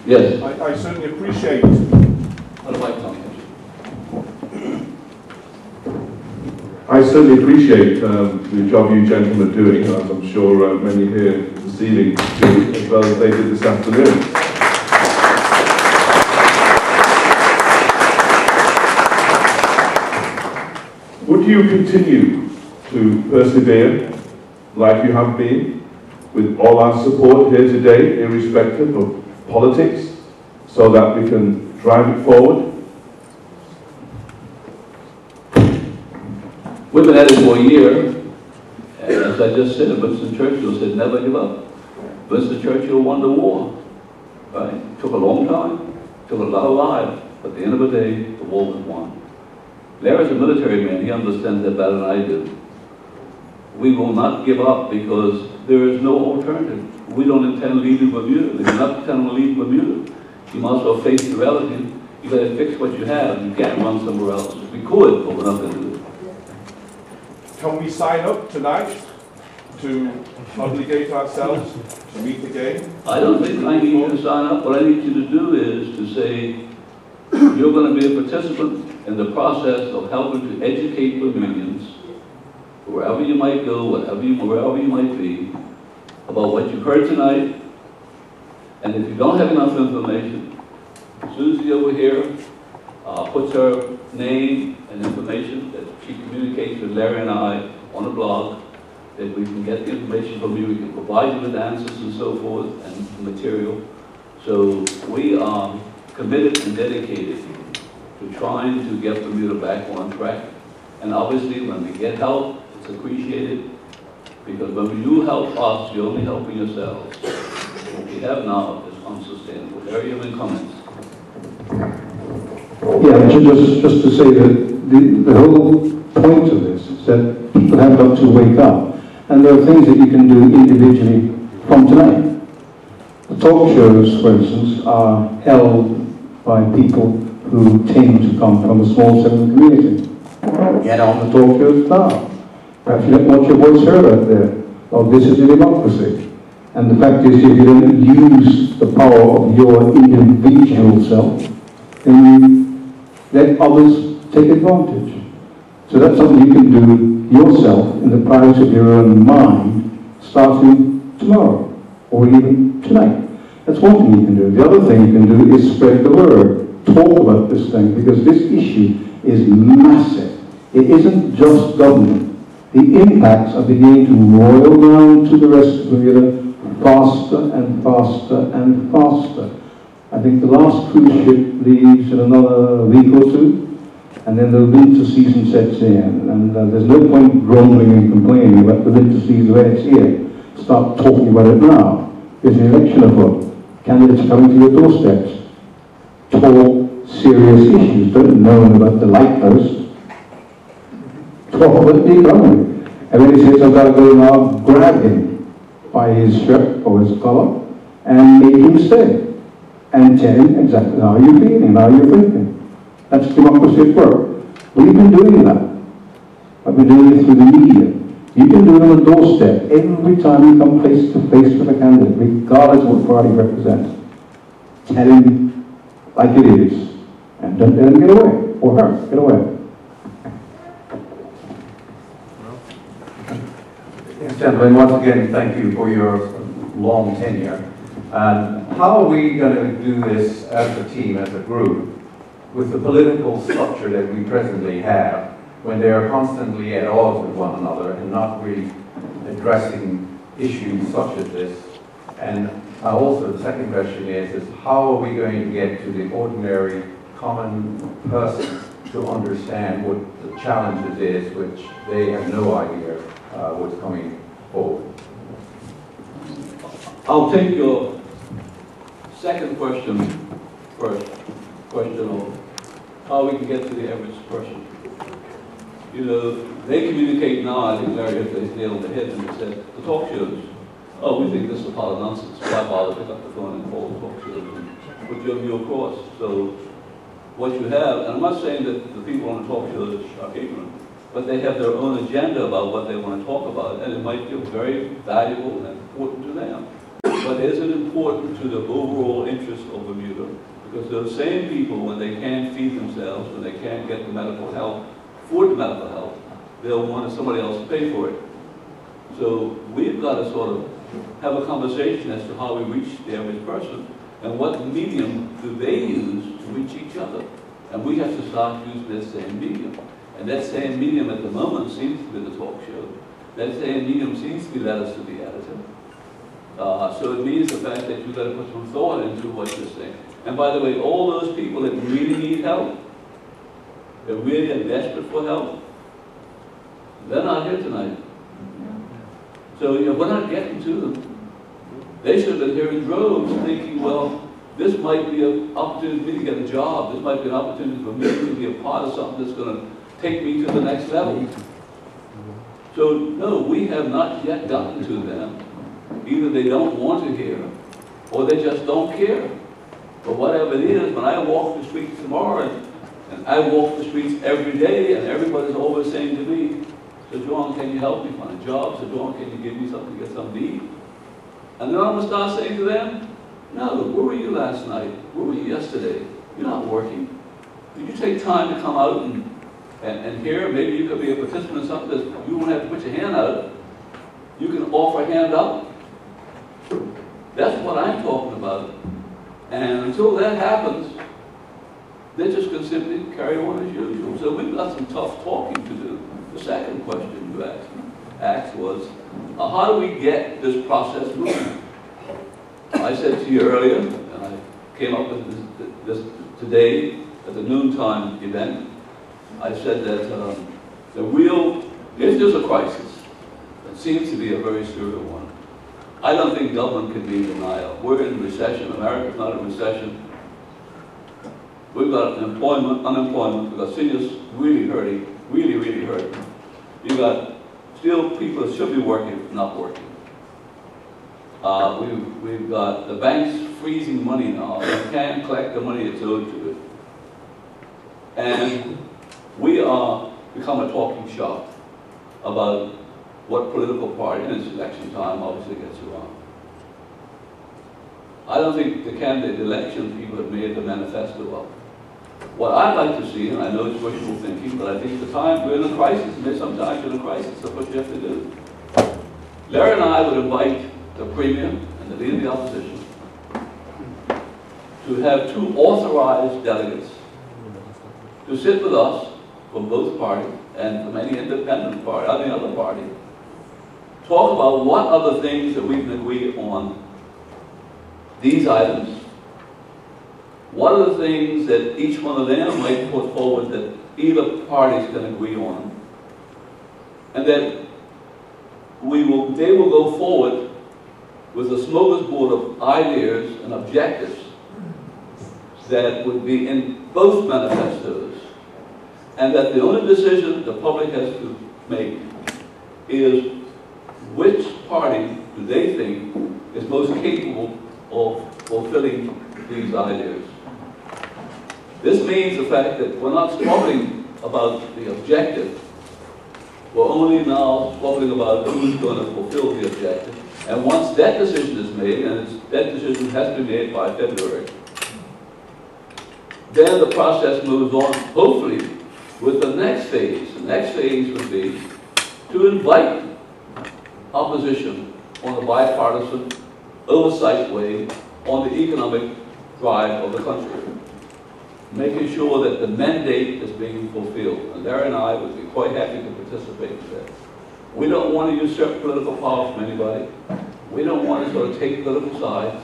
Yes. I certainly appreciate. What do I tell you? I certainly appreciate the job you gentlemen are doing, as I'm sure many here this evening do, as well as they did this afternoon. Would you continue to persevere like you have been, with all our support here today, irrespective of politics, so that we can drive it forward? We've been at it for a year, and as I just said, Winston Churchill said, never give up. Winston Churchill won the war, right? It took a long time, took a lot of lives, but at the end of the day, the war was won. Larry's a military man, he understands that better than I do. We will not give up because there is no alternative. We don't intend leaving Bermuda. If you're not intending to leave Bermuda, you might as well face the reality. You got to fix what you have. You can't run somewhere else. We could, but we're not going to do it. Can we sign up tonight to obligate ourselves to meet again? I don't think I need you to sign up. What I need you to do is to say, you're going to be a participant in the process of helping to educate Bermudians, wherever you might go, wherever you might be, about what you've heard tonight. And if you don't have enough information, Susie over here puts her name and information that she communicates with Larry and I on a blog, that we can get the information from you, we can provide you with answers and so forth, and material. So we are committed and dedicated to trying to get Bermuda back on track. And obviously, when we get help, it's appreciated, because when you help us, you're only helping yourselves. What we have now is unsustainable. There you have any comments. Yeah, just to say that the whole point of this is that people have got to wake up, and there are things that you can do individually from tonight. The talk shows, for instance, are held by people who tend to come from a small settlement community. Get on the talk shows now. Perhaps you don't want your voice heard out there. Oh, this is a democracy. And the fact is, if you don't use the power of your individual self, then you let others take advantage. So that's something you can do yourself in the privacy of your own mind, starting tomorrow, or even tonight. That's one thing you can do. The other thing you can do is spread the word. Talk about this thing, because this issue is massive. It isn't just government. The impacts are beginning to roil down to the rest of Bermuda faster and faster and faster. I think the last cruise ship leaves in another week or two, and then the winter season sets in. And there's no point grumbling and complaining about the winter season when it's here. Start talking about it now. There's an election afoot. Candidates coming to your doorsteps. Talk serious issues. Don't moan about the light post. Talk about the economy. And when he says, I've got to go now, grab him by his shirt or his collar and make him stay. And tell him exactly how you're feeling, how you're thinking. That's democracy at work. We've been doing that. I've been doing it through the media. You can do it on the doorstep every time you come face to face with a candidate, regardless of what party represents. Tell him like it is. And don't let him get away, or her get away. Gentlemen, once again, thank you for your long tenure. And how are we going to do this as a team, as a group, with the political structure that we presently have, when they are constantly at odds with one another and not really addressing issues such as this? And also the second question is how are we going to get to the ordinary common person to understand what the challenges is, which they have no idea what's coming forward? I'll take your second question first, question of how we can get to the average person. You know, they communicate now, I think Larry hit the nail on the head and he said, the talk shows, oh, we think this is a pile of nonsense. Why bother pick up the phone and call the talk shows and put your view across? So what you have, and I'm not saying that the people on the talk shows are ignorant, but they have their own agenda about what they want to talk about, and it might feel very valuable and important to them. But is it important to the overall interest of Bermuda? Because those same people, when they can't feed themselves, when they can't get the medical help, afford the medical help, they'll want somebody else to pay for it. So we've got to sort of have a conversation as to how we reach the average person, and what medium do they use to reach each other. And we have to start using that same medium. And that same medium at the moment seems to be the talk show. That same medium seems to be letters to the editor. So it means the fact that you've got to put some thought into what you're saying. And by the way, all those people that really need help, that really are desperate for help, they're not here tonight. So you know, we're not getting to them. They should have been here in droves thinking, well, this might be an opportunity for me to get a job. This might be an opportunity for me to be a part of something that's going to take me to the next level. So no, we have not yet gotten to them. Either they don't want to hear, or they just don't care. But whatever it is, when I walk the streets tomorrow, and I walk the streets every day, and everybody's always saying to me, So John, can you help me find a job? So John, can you give me something to get some to eat? And then I'm going to start saying to them, no, where were you last night? Where were you yesterday? You're not working. Did you take time to come out and hear? Maybe you could be a participant in something that you won't have to put your hand out. You can offer a hand up. That's what I'm talking about. And until that happens, they're just going to simply carry on as usual. So we've got some tough talking to do. The second question you asked was, how do we get this process moving? I said to you earlier, and I came up with this today at the noontime event, I said that if there's a crisis, it seems to be a very serious one. I don't think government can be in denial. We're in recession. America's not in recession. We've got unemployment. We've got seniors really hurting, really, really hurting. You've got still people that should be working, not working. We've got the banks freezing money now. They can't collect the money that's owed to it. And we are become a talking shop about what political party, and it's election time, obviously gets around. I don't think the candidate election people have made the manifesto up. What I'd like to see, and I know it's wishful thinking, but I think the time we're in a crisis, and there's sometimes in a crisis, that's what you have to do. Larry and I would invite the Premier and the Leader of the Opposition to have 2 authorized delegates to sit with us from both parties and from any independent party, or any other party, talk about what are the things that we can agree on these items. What are the things that each one of them might put forward that either parties can agree on? And that they will go forward with a smorgasbord of ideas and objectives that would be in both manifestos. And that the only decision the public has to make is which party do they think is most capable of fulfilling these ideas. This means the fact that we're not squabbling about the objective. We're only now squabbling about who's going to fulfill the objective. And once that decision is made, and that decision has to be made by February, then the process moves on, hopefully, with the next phase. The next phase would be to invite opposition on a bipartisan, oversight way on the economic drive of the country, making sure that the mandate is being fulfilled. And Larry and I would be quite happy to participate in that. We don't want to usurp political power from anybody. We don't want to sort of take political sides.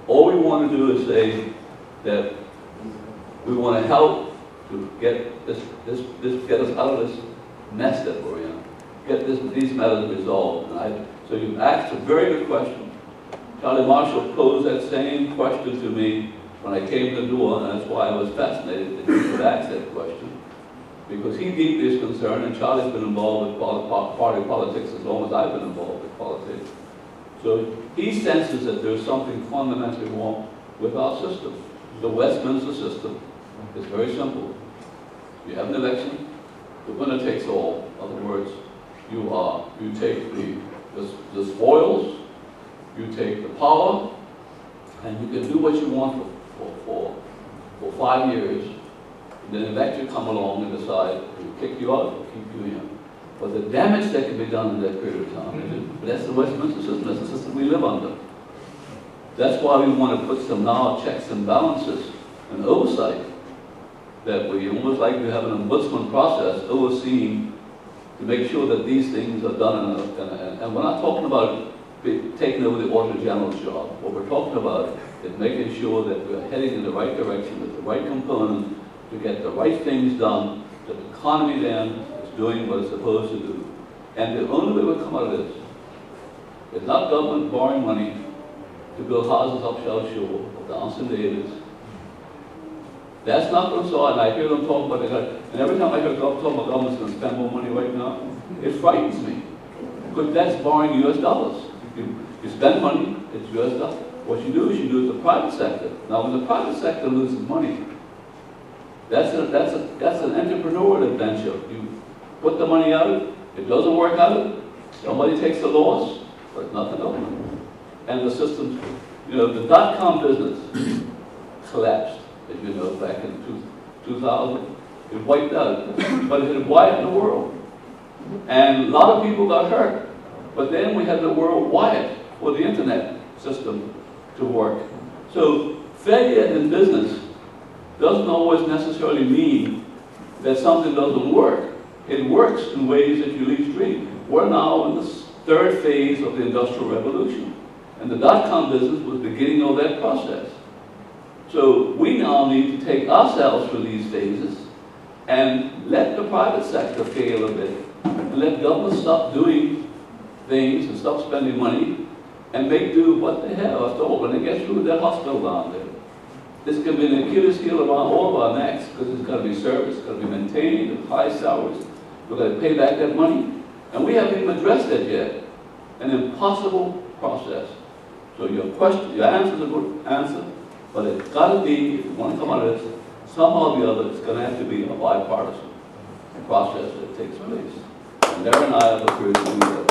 All we want to do is say that we want to help to get get us out of this mess that we're in, get these matters resolved. So you've asked a very good question. Charlie Marshall posed that same question to me when I came to the door, and that's why I was fascinated that he would ask that question. Because he deeply is concerned, and Charlie's been involved with party politics as long as I've been involved with politics. So he senses that there's something fundamentally wrong with our system. The Westminster system is very simple. You have an election, the winner takes all. In other words, you take the spoils, you take the power, and you can do what you want for 5 years. And then eventually come along and decide to kick you out or keep you in. But the damage that can be done in that period of time, that's the Westminster system, that's the system we live under. That's why we want to put some now checks and balances and oversight, that we almost like we have an ombudsman process overseeing to make sure that these things are done. And we're not talking about taking over the Auditor General's job. What we're talking about is making sure that we're heading in the right direction with the right component to get the right things done, that the economy then is doing what it's supposed to do. And the only way we come out of this is not government borrowing money to build houses up Shell Shore or down St. David's. That's not going to solve, and I hear them talk about it, and every time I hear them talk about government's going to spend more money right now, it frightens me. Because that's borrowing US dollars. You spend money, it's US dollars. What you do is you do it in the private sector. Now when the private sector loses money, that's an entrepreneurial adventure. You put the money out, It doesn't work out, somebody takes the loss, but nothing else. And the systems, you know, the dot-com business collapsed, as you know, back in 2000. It wiped out, but it widened the world. And a lot of people got hurt. But then we had the world wired for the internet system to work. So failure in business doesn't always necessarily mean that something doesn't work. It works in ways that you least dream. We're now in the third phase of the Industrial Revolution. And the dot-com business was the beginning of that process. So we now need to take ourselves through these phases and let the private sector fail a bit, and let government stop doing things and stop spending money and make do with what they have. After all, when they get through that hospital down there, this can be an Achilles heel around all of our necks because it's got to be serviced, it's got to be maintained at high salaries. We've got to pay back that money. And we haven't even addressed that yet. An impossible process. So your question, your answer is a good answer, but it's got to be, if you want to come out of this, somehow or the other, it's going to have to be a bipartisan process that takes place. And Larry and I have agreed to do that.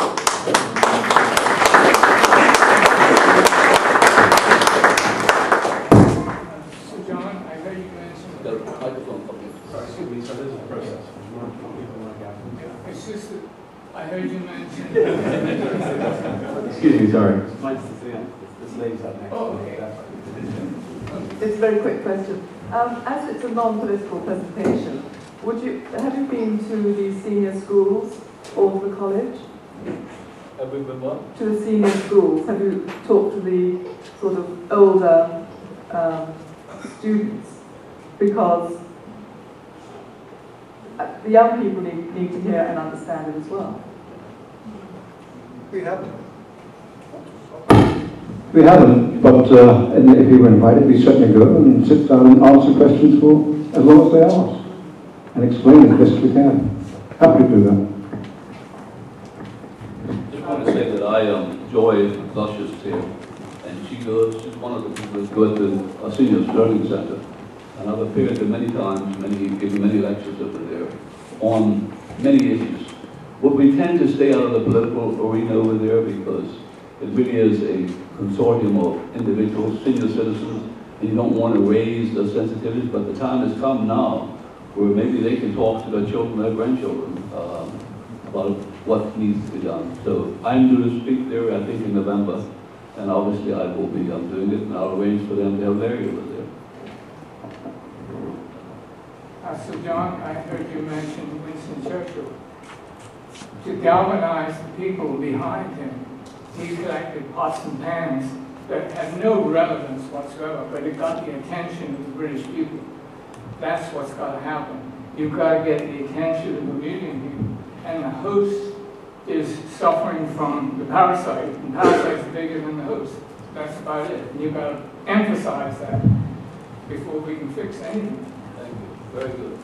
So John, I heard you mention... Got a microphone coming. Excuse me, so there's a process. It's just that I heard you mention... Excuse me, sorry. This lady's up next. Oh, okay. It's a very quick question. As it's a non-political presentation, have you been to the senior schools or the college? Have we been what? To the senior schools. Have you talked to the sort of older students? Because the young people need to hear and understand it as well. We haven't. We haven't, but if you were invited, we certainly go and sit down and answer questions for as long as they ask and explain as best we can. Happy to do that. Just want to say that I Joy Luscious here, and she's one of the people who goes to a senior learning center, and I've appeared there many times, given many lectures over there on many issues. But we tend to stay out of the political arena over there because it really is a consortium of individuals, senior citizens, and you don't want to raise the sensitivities, but the time has come now where maybe they can talk to their children, their grandchildren, about what needs to be done. So I'm due to speak there, I think, in November, and obviously I will be doing it, and I'll arrange for them to have Larry over there. So John, I heard you mention Winston Churchill. To galvanize the people behind him, he collected pots and pans that had no relevance whatsoever, but it got the attention of the British people. That's what's got to happen. You've got to get the attention of the million people. And the host is suffering from the parasite, and parasites are bigger than the host. That's about it. And you've got to emphasize that before we can fix anything. Thank you. Very good.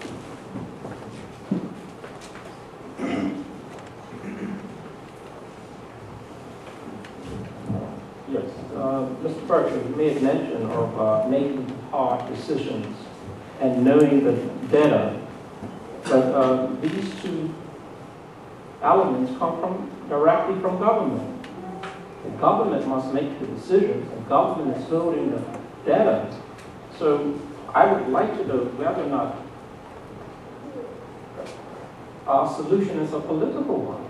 Yes, Mr. Berkshire, you made mention of making hard decisions and knowing the data, but these two elements come directly from government. The government must make the decisions, and government is holding the data. So I would like to know whether or not our solution is a political one.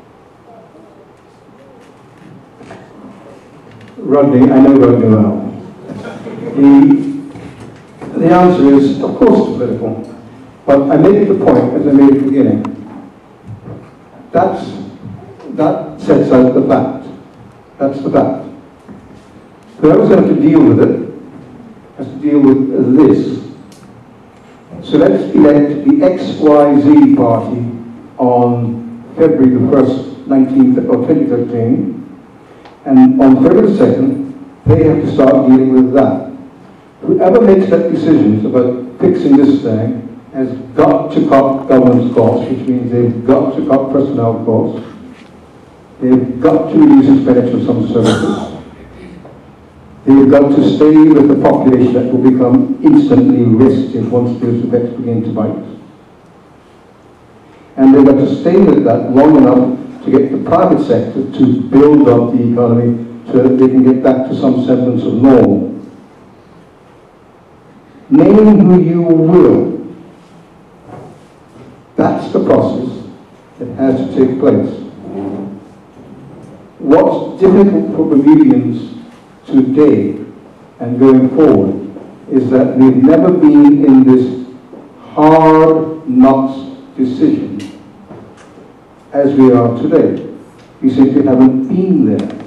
Rodney, I know Rodney well. The answer is, of course, it's political. But I made the point, as I made at the beginning. That sets out the fact. That's the fact. Whoever's going to deal with it has to deal with this. So let's elect the XYZ party on February the 1st, 2013. And on February 2nd, they have to start dealing with that. Whoever makes that decisions about fixing this thing has got to cut governance costs, which means they've got to cut personnel costs. They've got to reduce expenditure of some services. They've got to stay with the population that will become instantly risked if once those effects begin to bite. And they've got to stay with that long enough to get the private sector to build up the economy so that they can get back to some semblance of normal. Name who you will. That's the process that has to take place. What's difficult for Bermudians today and going forward is that we've never been in this hard knocks decision as we are today. We simply haven't been there.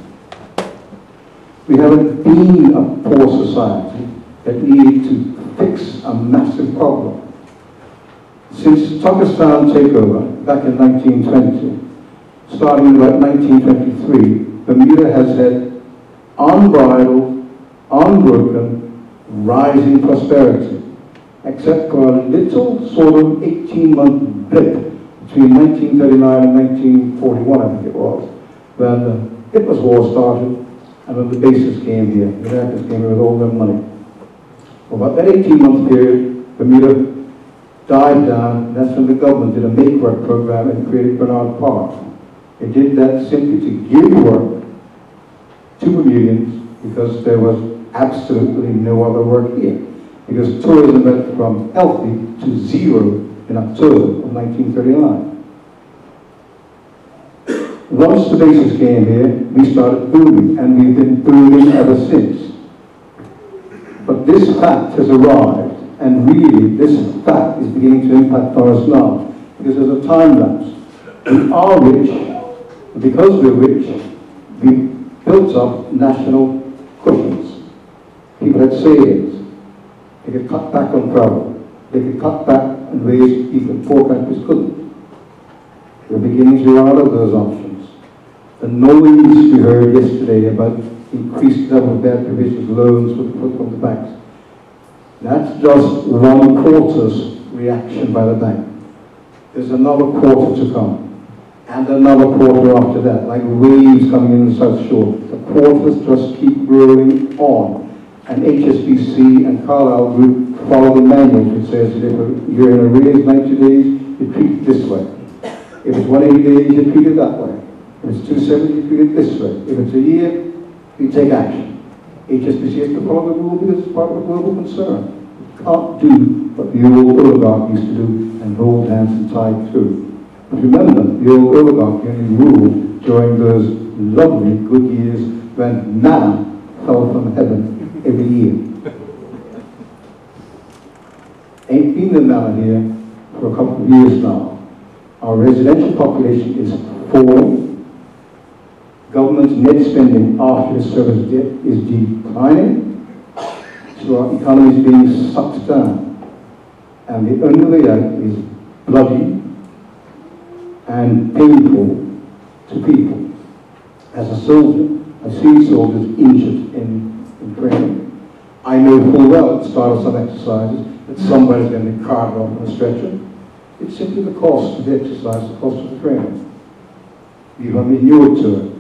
We haven't been a poor society that needed to fix a massive problem. Since Pakistan takeover back in 1920, starting in about 1923, Bermuda has had unbridled, unbroken, rising prosperity, except for a little sort of 18-month blip between 1939 and 1941, I think it was, when the Hitler's War started and when the bases came here. The Americans came here with all their money. For about that 18-month period, Bermuda died down, and that's when the government did a make-work program and created Bernard Park. They did that simply to give work to Bermudians because there was absolutely no other work here. Because tourism went from healthy to zero in October of 1939. Once the bases came here, we started booming, and we've been booming ever since. But this fact has arrived, and really this fact is beginning to impact on us now, because there's a time lapse. We are rich, and because we're rich, we built up national cushions. People had savings. They could cut back on travel. They could cut back and raise people poor countries couldn't. We're beginning to run out of those options. The noise we heard yesterday about increased level of debt provisions, loans were put on the banks. That's just 1/4's reaction by the bank. There's another quarter to come, and another quarter after that, like waves coming in the South Shore. The quarters just keep rolling on. And HSBC and Carlyle Group follow the manual which says that if you're in arrears 90 days, you treat it this way. If it's 180 days, you treat it that way. If it's 270, you treat it this way. If it's a year, you take action. HSBC has to follow the rule because it's part of a global concern. You can't do what the old oligarch used to do and hold hands and tie through. But remember, the old oligarch only ruled during those lovely good years when manna fell from heaven every year. Ain't been the manna here for a couple of years now. Our residential population is falling. Government's net spending after the service debt is declining. So our economy is being sucked down. And the only way out is bloody and painful to people. As a soldier, I see soldiers injured in training. I know full well at the start of some exercises that somebody's going to be carved off on a stretcher. It's simply the cost of the exercise, the cost of the training. We've inured to it.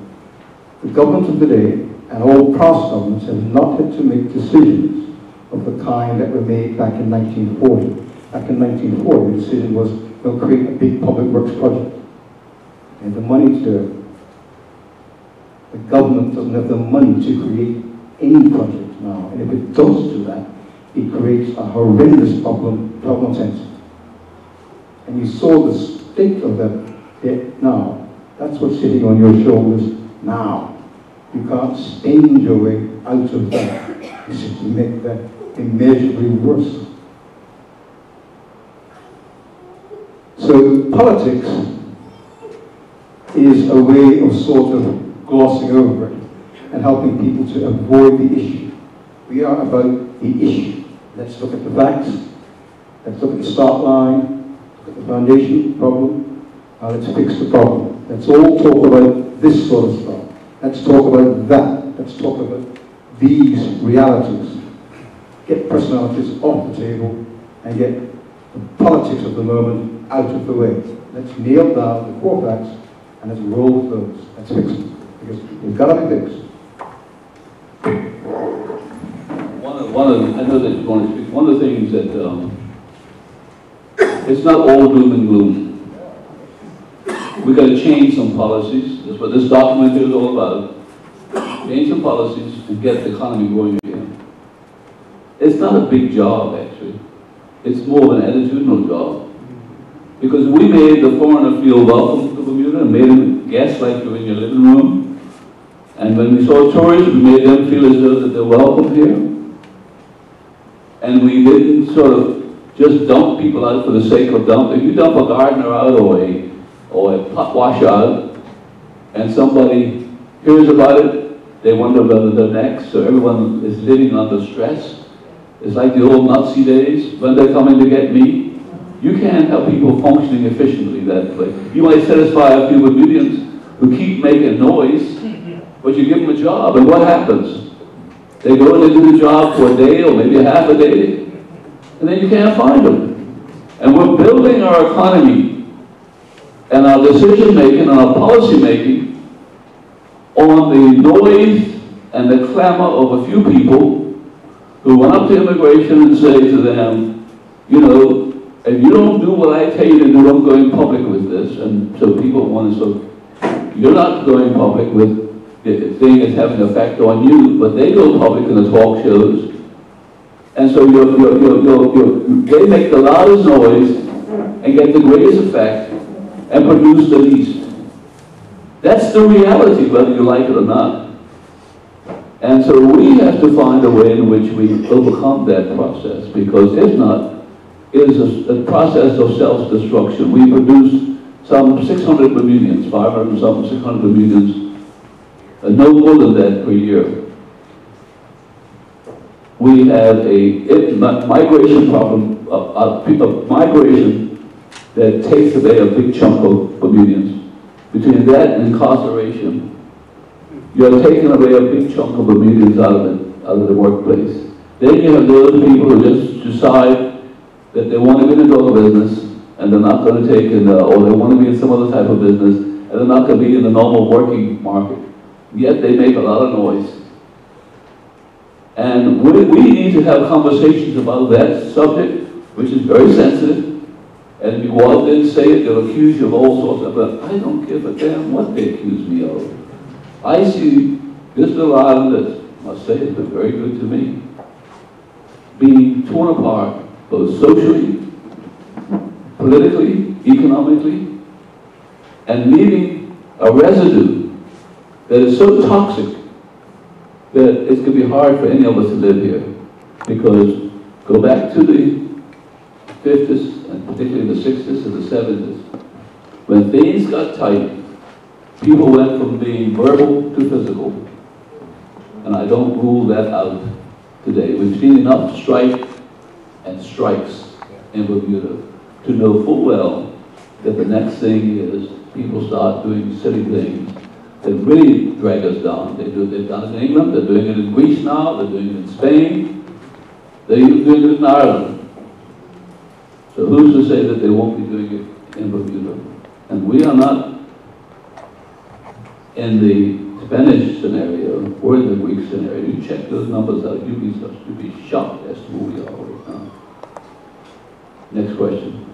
The government of today and all past governments have not had to make decisions of the kind that were made back in 1940. Back in 1940, the decision was we'll create a big public works project. And the money to do it. The government doesn't have the money to create any project now. And if it does do that, it creates a horrendous problem sense. And you saw the state of that debt now. That's what's sitting on your shoulders now. You can't spend your way out of that. You simply make that immeasurably worse. So politics is a way of sort of glossing over it and helping people to avoid the issue. We are about the issue. Let's look at the facts. Let's look at the start line. Look at the foundation problem. Now let's fix the problem. Let's all talk about this sort of stuff. Let's talk about that. Let's talk about these realities. Get personalities off the table and get the politics of the moment out of the way. Let's nail down the core facts and let's roll with those. Let's fix them. Because we've got to be fixed. I know that you want to speak. One of the things that it's not all doom and gloom. we got to change some policies. That's what this document is all about. Change some policies and get the economy going again. It's not a big job, actually. It's more of an attitudinal job. Because we made the foreigner feel welcome to Bermuda and made them guests like you in your living room. And when we saw tourists, we made them feel as though that they're welcome here. And we didn't sort of just dump people out for the sake of dumping. If you dump a gardener out or a pot washer out, and somebody hears about it, they wonder whether they're next. So everyone is living under stress. It's like the old Nazi days, when they're coming to get me. You can't have people functioning efficiently that way. You might satisfy a few Bermudians who keep making noise, but you give them a job, and what happens? They go and they do the job for a day or maybe half a day, and then you can't find them. And we're building our economy and our decision making and our policy making on the noise and the clamor of a few people who went up to immigration and say to them, you know, if you don't do what I tell you to do, I'm going public with this. And so people want to, so you're not going public with the thing that's having an effect on you, but they go public in the talk shows. And so they make the loudest noise and get the greatest effect and produce the least. That's the reality, whether you like it or not. And so we have to find a way in which we overcome that process, because if not, it is a process of self-destruction. We produce some 600 Bermudians, 500 and something, 600 Bermudians, no more than that per year. We have a migration problem, migration that takes away a big chunk of Bermudians. Between that and incarceration, you're taking away a big chunk of Bermudians out of the workplace. Then you have those people who just decide that they want to get into a business and they're not going to take it, or they want to be in some other type of business and they're not going to be in the normal working market. Yet they make a lot of noise. And we need to have conversations about that subject, which is very sensitive. And if you go out there and say it, they'll accuse you of all sorts of, but I don't give a damn what they accuse me of. I see this little island that, I must say, has been very good to me, being torn apart, both socially, politically, economically, and leaving a residue that is so toxic that it's going to be hard for any of us to live here. Because go back to the 50s, and particularly the 60s and the 70s, when things got tight, people went from being verbal to physical. And I don't rule that out today. We've seen enough strife and strikes in Bermuda to know full well that the next thing is people start doing silly things that really drag us down. They've done it in England, they're doing it in Greece now, they're doing it in Spain, they're even doing it in Ireland. So who's to say that they won't be doing it in Bermuda? And we are not in the Spanish scenario or in the Greek scenario. You check those numbers out, you'd be shocked as to who we are right now. Next question.